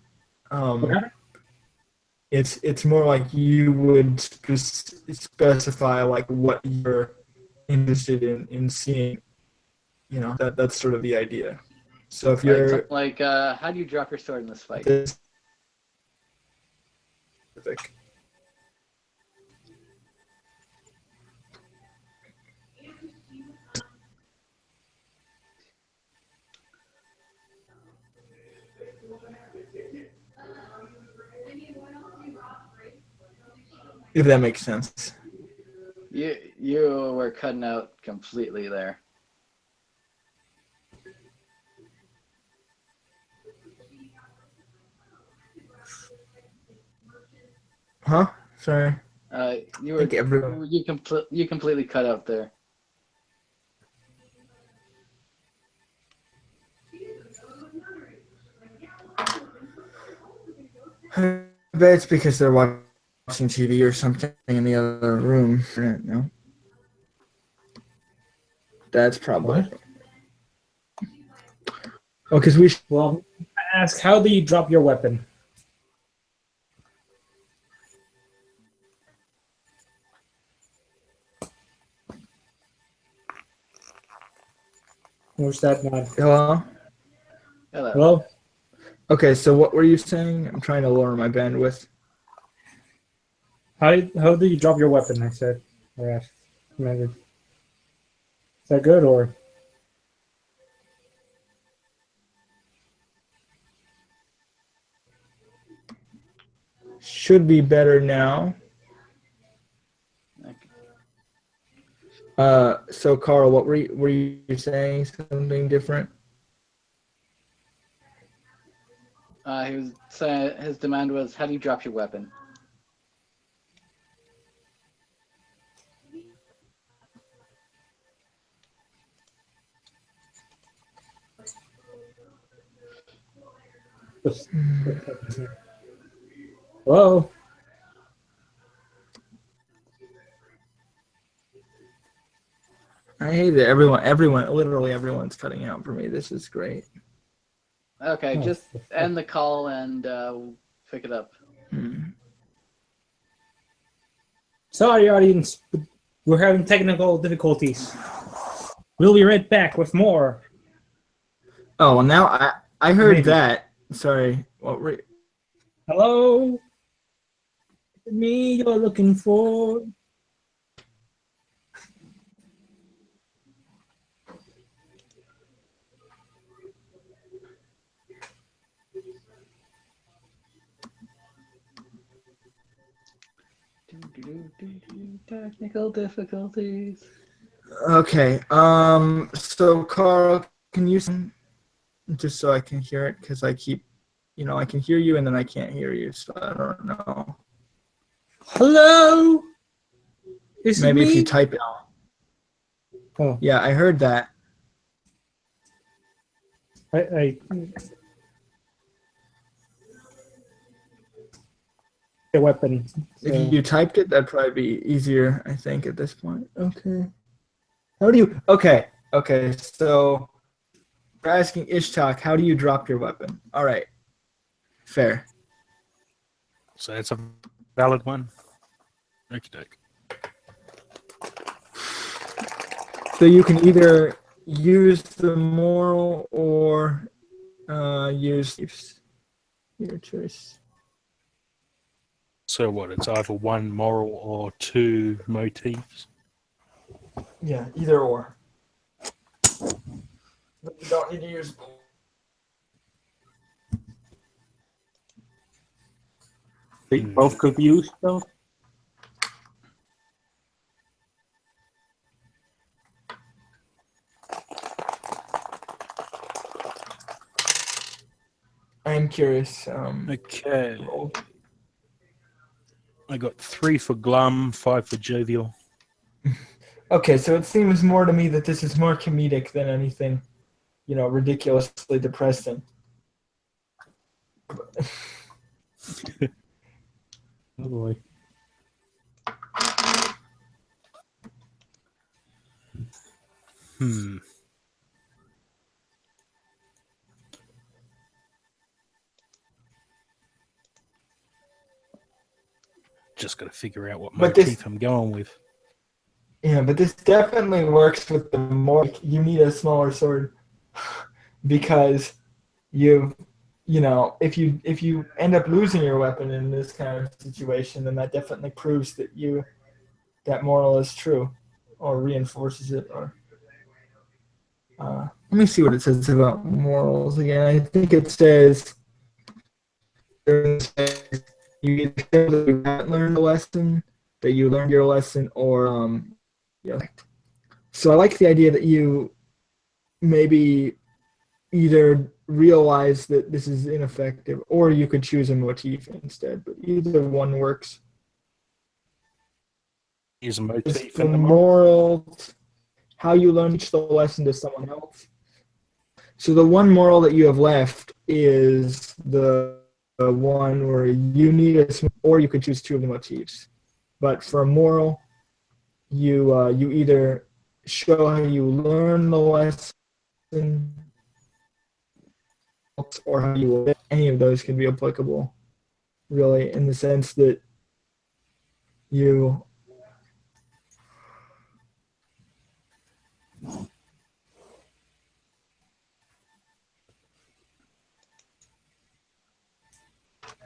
It's more like you would specify like what you're interested in seeing. That's sort of the idea. So if you're how do you drop your sword in this fight? this specific. If that makes sense. You were cutting out completely there. Huh? Sorry. You I think everyone. you completely cut out there. I bet it's because they're watching TV or something in the other room. No. That's probably. What? Oh, because we. Well, I ask, how do you drop your weapon? Where's that not? Hello? Hello. Hello? Okay, so what were you saying? I'm trying to lower my bandwidth. How do you drop your weapon? I said. Or asked. Is that good or? Should be better now. So Carl, what were you saying? Something different? He was saying his demand was, how do you drop your weapon? Hello? I hate it. Literally everyone's cutting out for me. This is great. Okay, just end the call and pick it up. Hmm. Sorry, audience. We're having technical difficulties. We'll be right back with more. Oh, well, now I heard Maybe. that. Sorry. What were Hello? Me you're looking for. Technical difficulties. Okay. So Carl, can you just so I can hear it because I keep, I can hear you and then I can't hear you, so I don't know. Hello? Is it Maybe if me? you type it. Oh, Yeah, I heard that. I the weapon. So. If you typed it, that'd probably be easier, I think, at this point. Okay. How do you? Okay. Okay. So we're asking Ishtak, how do you drop your weapon? All right. Fair. So it's a valid one. Okey-doke. So you can either use the moral or use your choice. So what? It's either one moral or two motifs. Yeah, either or. But you don't need to use. Both could be used though. I am curious. Okay. Roll. I got 3 for glum, 5 for jovial. Okay, so it seems more to me that this is more comedic than anything, ridiculously depressing. Oh boy. Hmm. Just got to figure out what But motif this- I'm going with. Yeah, but this definitely works with the more you need a smaller sword because if you end up losing your weapon in this kind of situation, then that definitely proves that moral is true or reinforces it. Or let me see what it says about morals again. I think it says you either show that you haven't learned the lesson, that you learned your lesson, or yeah. So I like the idea that you maybe either realize that this is ineffective, or you could choose a motif instead. But either one works. Here's a It's motif the in the moral. moral, how you learn teach the lesson to someone else. So the one moral that you have left is the one where you need a, or you could choose two of the motifs. But for a moral, you either show how you learn the lesson, or how you will. Any of those can be applicable, really, in the sense that you.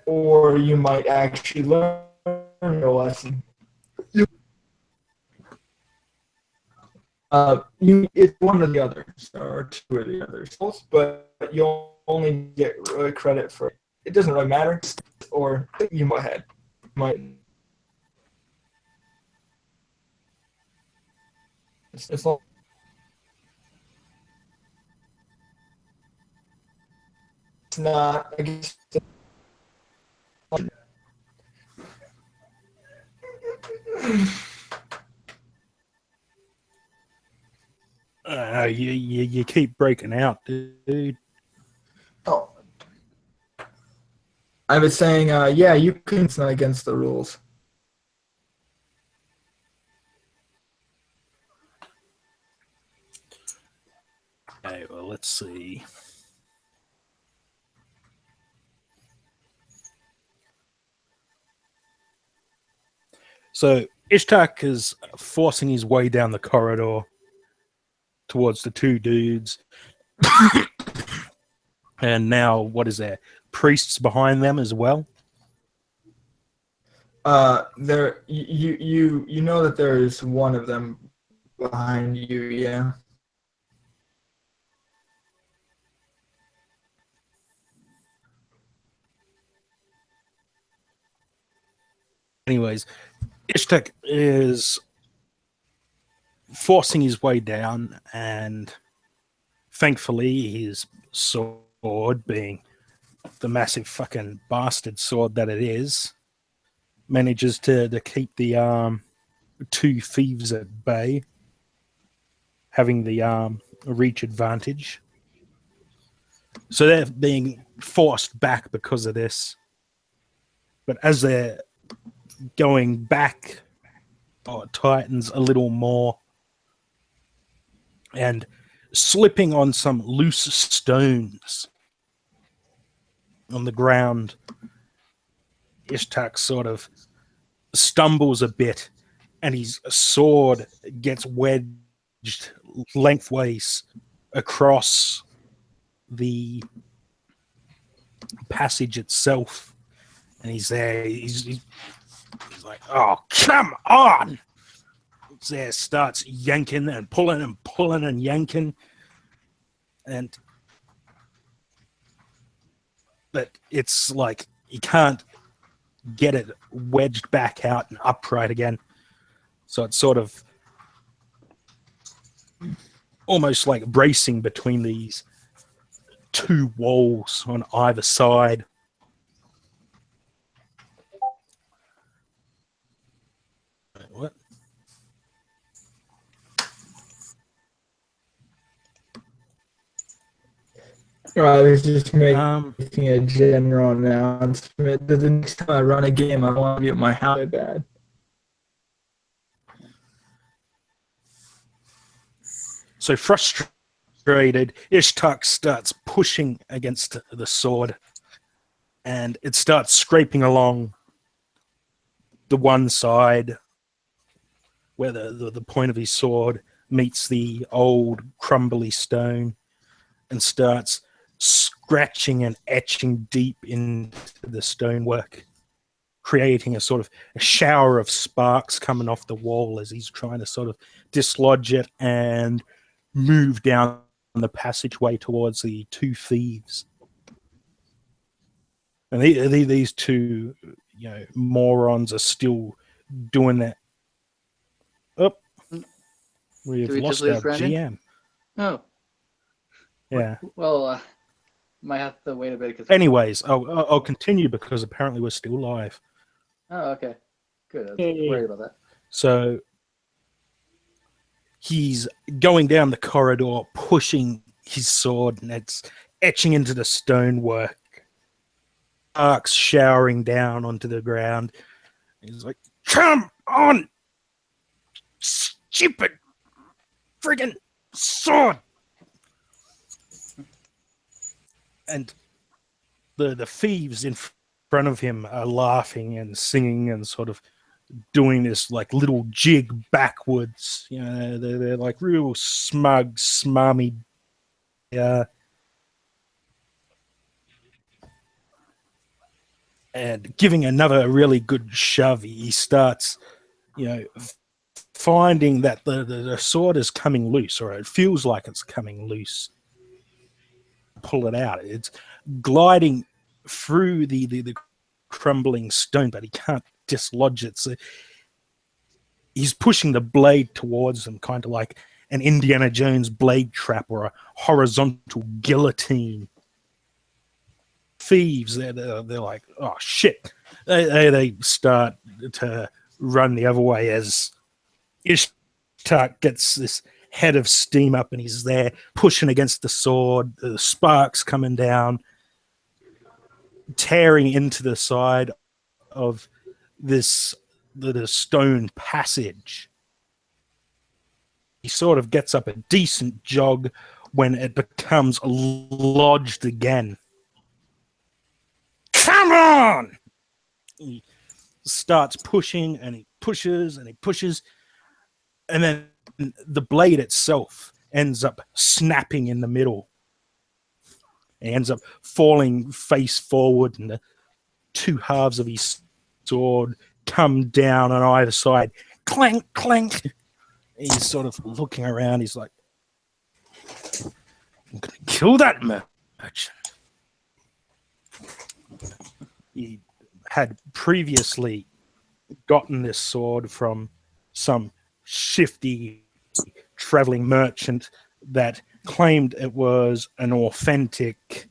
Or you might actually learn your lesson. It's one or the other, or two or the others, but you'll only get credit for it. It doesn't really matter, or you might. It's not. It's not. I guess. You keep breaking out, dude. Oh. I was saying, yeah, you can. It's not against the rules. Okay, well, let's see. So Ishtak is forcing his way down the corridor towards the two dudes. And now, what is there? Priests behind them as well? There, you know that there is one of them behind you, yeah. Anyways, Ishtak is forcing his way down, and thankfully his sword, being the massive fucking bastard sword that it is, manages to keep the two thieves at bay, having the reach advantage. So they're being forced back because of this. But as they're going back, it tightens a little more, and slipping on some loose stones on the ground, Ishtak sort of stumbles a bit, and his sword gets wedged lengthways across the passage itself. And he's there, he's like, oh, come on! He's there, starts yanking and pulling and yanking. But it's like he can't get it wedged back out and upright again. So it's sort of almost like bracing between these two walls on either side. What? Right, it's just making Um, a general announcement. The next time I run a game, I want to be at my house bad. So frustrated, Ishtak starts pushing against the sword, and it starts scraping along the one side where the point of his sword meets the old crumbly stone, and starts scratching and etching deep into the stonework, creating a sort of a shower of sparks coming off the wall as he's trying to sort of dislodge it and move down the passageway towards the two thieves. And these two, morons are still doing that. Oh, we've Do we lost just lose our Brandon? GM. Oh, Yeah. well, might have to wait a bit. Anyways, I'll continue because apparently we're still live. Oh, okay. Good. I was Yeah. worried about that. So he's going down the corridor, pushing his sword, and it's etching into the stonework. Sparks showering down onto the ground. He's like, come on! Stupid friggin' sword! And the thieves in front of him are laughing and singing and sort of doing this like little jig backwards. They're like real smug, smarmy. And giving another really good shove, he starts, finding that the sword is coming loose, or it feels like it's coming loose. Pull it out. It's gliding through the crumbling stone, but he can't dislodge it. So he's pushing the blade towards him, kind of like an Indiana Jones blade trap or a horizontal guillotine. Thieves, they're like, oh shit. They start to run the other way as Ishtak gets this head of steam up, and he's there pushing against the sword, the sparks coming down, tearing into the side of this the stone passage. He sort of gets up a decent jog when it becomes lodged again. Come on! He starts pushing, and he pushes and he pushes, and then the blade itself ends up snapping in the middle. He ends up falling face forward, and the two halves of his sword come down on either side. Clank, clank. He's sort of looking around. He's like, I'm going to kill that merchant. He had previously gotten this sword from some shifty traveling merchant that claimed it was an authentic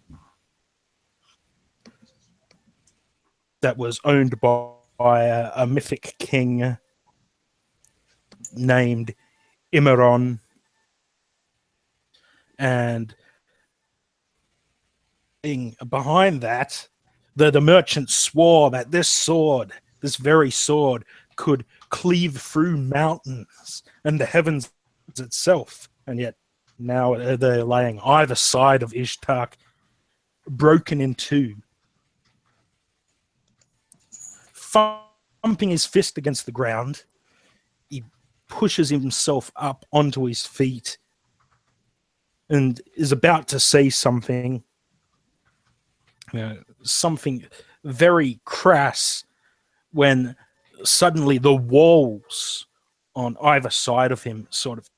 that was owned by a mythic king named Imeron. And behind that, the merchant swore that this very sword, could cleave through mountains and the heavens itself. And yet now they're laying either side of Ishtar, broken in two. Thumping his fist against the ground, he pushes himself up onto his feet and is about to say something, something very crass, when suddenly the walls on either side of him sort of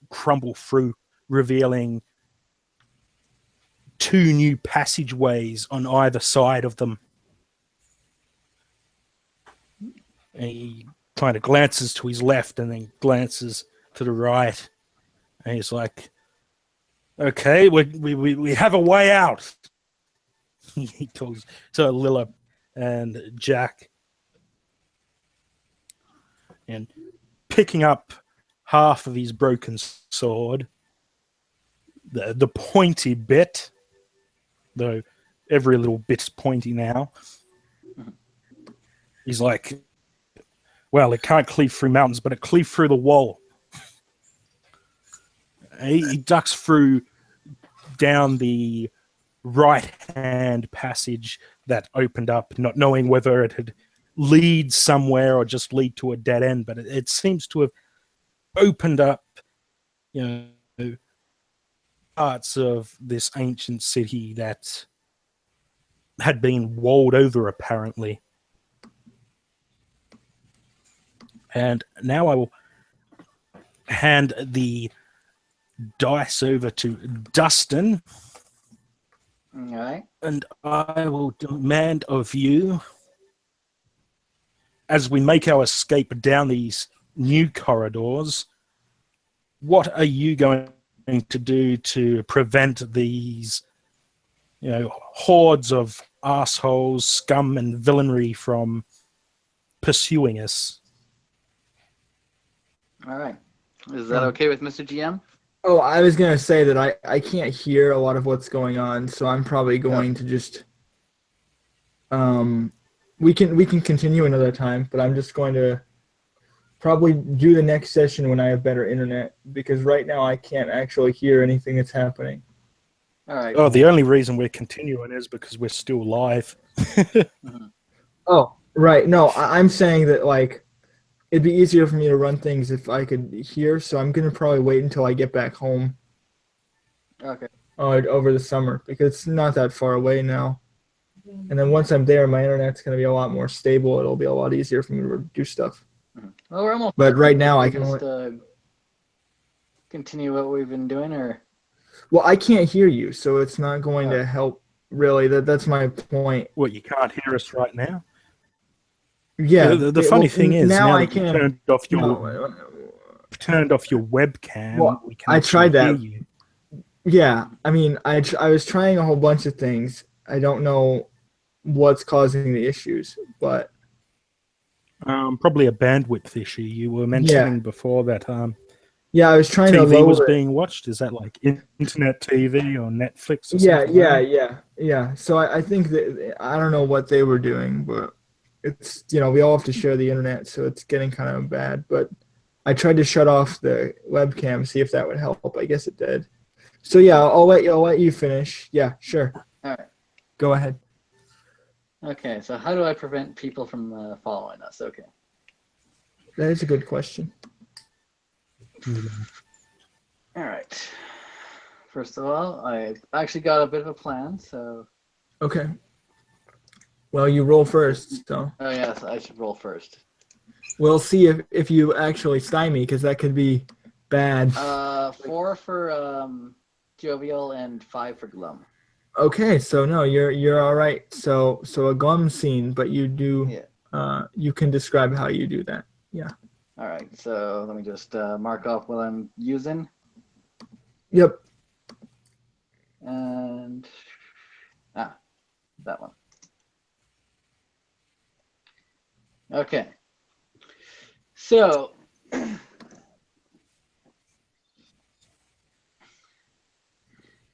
crumble through, revealing two new passageways on either side of them. And he kind of glances to his left and then glances to the right. And he's like, okay, we have a way out. He talks to Lilla and Jack. And picking up half of his broken sword, the pointy bit, though every little bit's pointy now, he's like, well, it can't cleave through mountains, but it cleaves through the wall. He ducks through down the right-hand passage that opened up, not knowing whether it had lead somewhere or just lead to a dead end, but it seems to have opened up, parts of this ancient city that had been walled over, apparently. And now I will hand the dice over to Dustin. All right. And I will demand of you, as we make our escape down these new corridors, what are you going to do to prevent these, hordes of assholes, scum, and villainy from pursuing us? All right. Is that okay with Mr. GM? Oh, I was going to say that I can't hear a lot of what's going on, so I'm probably going to just we can continue another time, but I'm just going to probably do the next session when I have better internet, because right now I can't actually hear anything that's happening. All right. Oh, the only reason we're continuing is because we're still live. Oh, right. No, I'm saying that, like, it'd be easier for me to run things if I could hear, so I'm going to probably wait until I get back home. Okay. Over the summer, because it's not that far away now. And then once I'm there, my internet's going to be a lot more stable. It'll be a lot easier for me to do stuff. Well, we're almost. But right now, I can just continue what we've been doing, or. Well, I can't hear you, so it's not going to help. Really, that's my point. What, you can't hear us right now? Yeah. The funny thing is, now I that you can. turned off your webcam. Well, we can I tried that. hear you. Yeah, I mean, I was trying a whole bunch of things. I don't know what's causing the issues, but probably a bandwidth issue. You were mentioning before that yeah, I was trying to TV load was it. being watched. Is that like internet TV or Netflix or something? Yeah. So I think that I don't know what they were doing, but it's we all have to share the internet, so it's getting kind of bad. But I tried to shut off the webcam, see if that would help. I guess it did. So yeah, I'll let you finish. Yeah, sure. All right. Go ahead. Okay, so how do I prevent people from following us? Okay. That is a good question. All right. First of all, I actually got a bit of a plan, so. Okay. Well, you roll first, so Oh yes, I should roll first. we'll see if you actually stymie, because that could be bad. 4 for Jovial and 5 for Glum. Okay, so no, you're all right. So a glum scene, but you do you can describe how you do that. All right, so let me just mark off what I'm using, Yep. and that one. Okay. So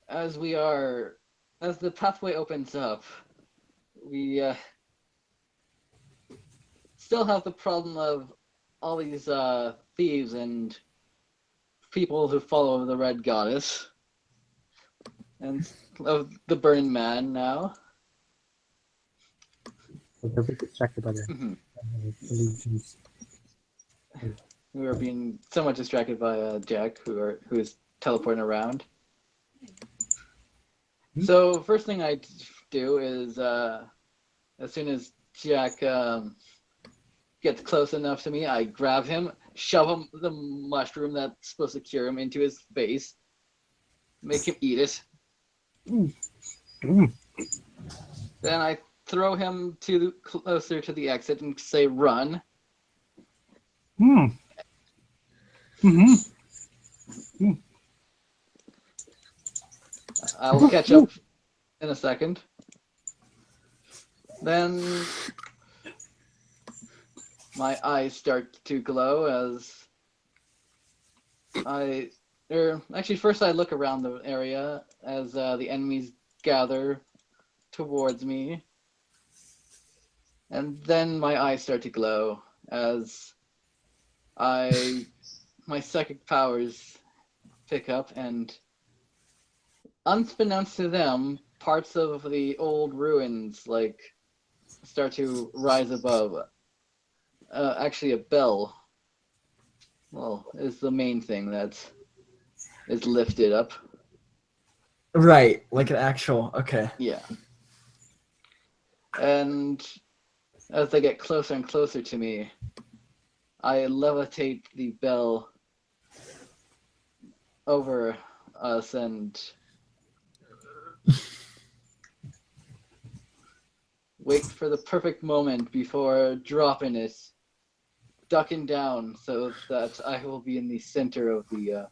as the pathway opens up, we still have the problem of all these thieves and people who follow the Red Goddess and of the Burning Man now. They're a bit distracted by their Mhm. illusions. We are being somewhat distracted by Jack, who is teleporting around. So first thing I do is, as soon as Jack gets close enough to me, I grab him, shove him the mushroom that's supposed to cure him into his face, make him eat it. Then I throw him closer to the exit and say, "Run." I will catch up in a second. Then my eyes start to glow as actually first I look around the area as the enemies gather towards me, and then my eyes start to glow as my psychic powers pick up, and unbeknownst to them, parts of the old ruins start to rise above. Actually, a bell, is the main thing that is lifted up. Right, like an actual. Okay. Yeah. And as they get closer and closer to me, I levitate the bell over us and wait for the perfect moment before dropping it, ducking down so that I will be in the center of the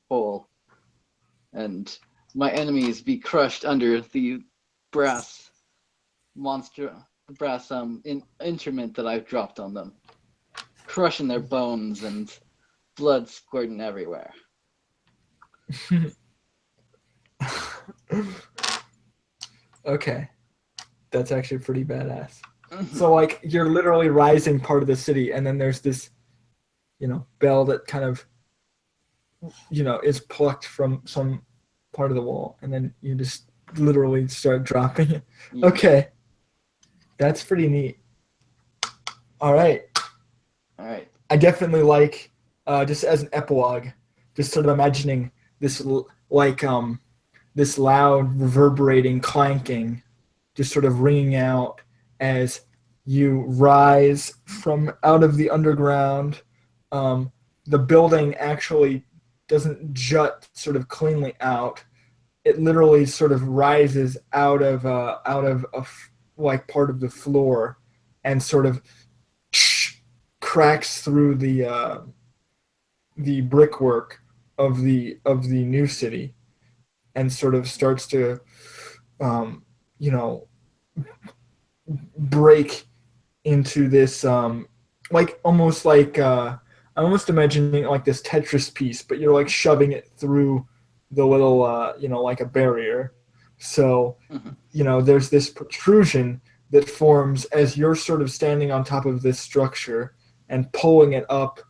hole, and my enemies be crushed under the brass instrument that I've dropped on them, crushing their bones and blood squirting everywhere. Okay. That's actually pretty badass. So like you're literally rising part of the city, and then there's this, bell that kind of, is plucked from some part of the wall, and then you just literally start dropping it. Yeah. Okay. That's pretty neat. All right. I definitely like, just as an epilogue, just sort of imagining this this loud reverberating clanking just sort of ringing out as you rise from out of the underground. The building actually doesn't jut sort of cleanly out. It literally sort of rises out of like part of the floor and sort of cracks through the brickwork of the new city and sort of starts to break into this like almost like I'm almost imagining like this Tetris piece, but you're like shoving it through the little like a barrier. So there's this protrusion that forms as you're sort of standing on top of this structure and pulling it up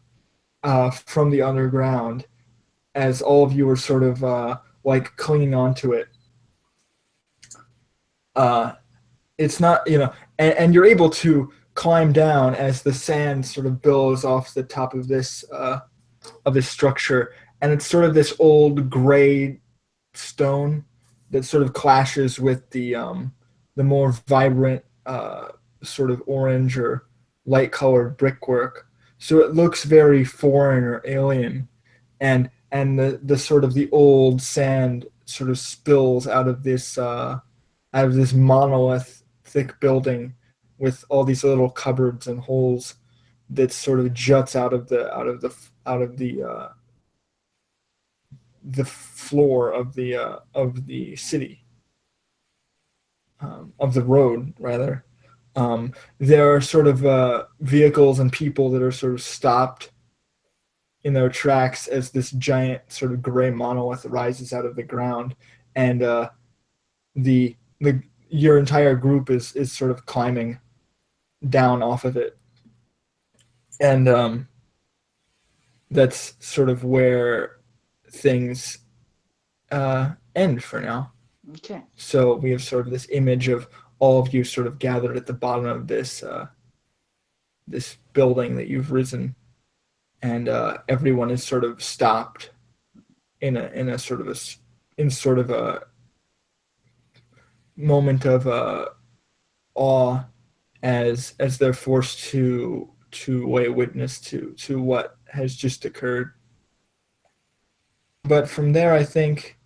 from the underground as all of you are sort of like clinging onto it. it's not, and you're able to climb down as the sand sort of billows off the top of this structure, and it's sort of this old gray stone that sort of clashes with the more vibrant sort of orange or light colored brickwork. So it looks very foreign or alien, and the sort of the old sand sort of spills out of this monolith thick building with all these little cupboards and holes that sort of juts out of the floor of the city, of the road rather. There are sort of vehicles and people that are sort of stopped in their tracks as this giant sort of gray monolith rises out of the ground, and your entire group is sort of climbing down off of it, and that's sort of where things end for now. Okay. So we have sort of this image of all of you sort of gathered at the bottom of this this building that you've risen, and everyone is sort of stopped in a sort of a moment of awe as they're forced to lay witness to what has just occurred. But from there, I think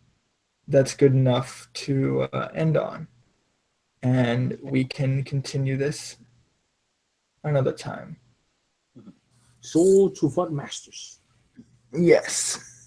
that's good enough to end on, and we can continue this another time. So to what masters? Yes.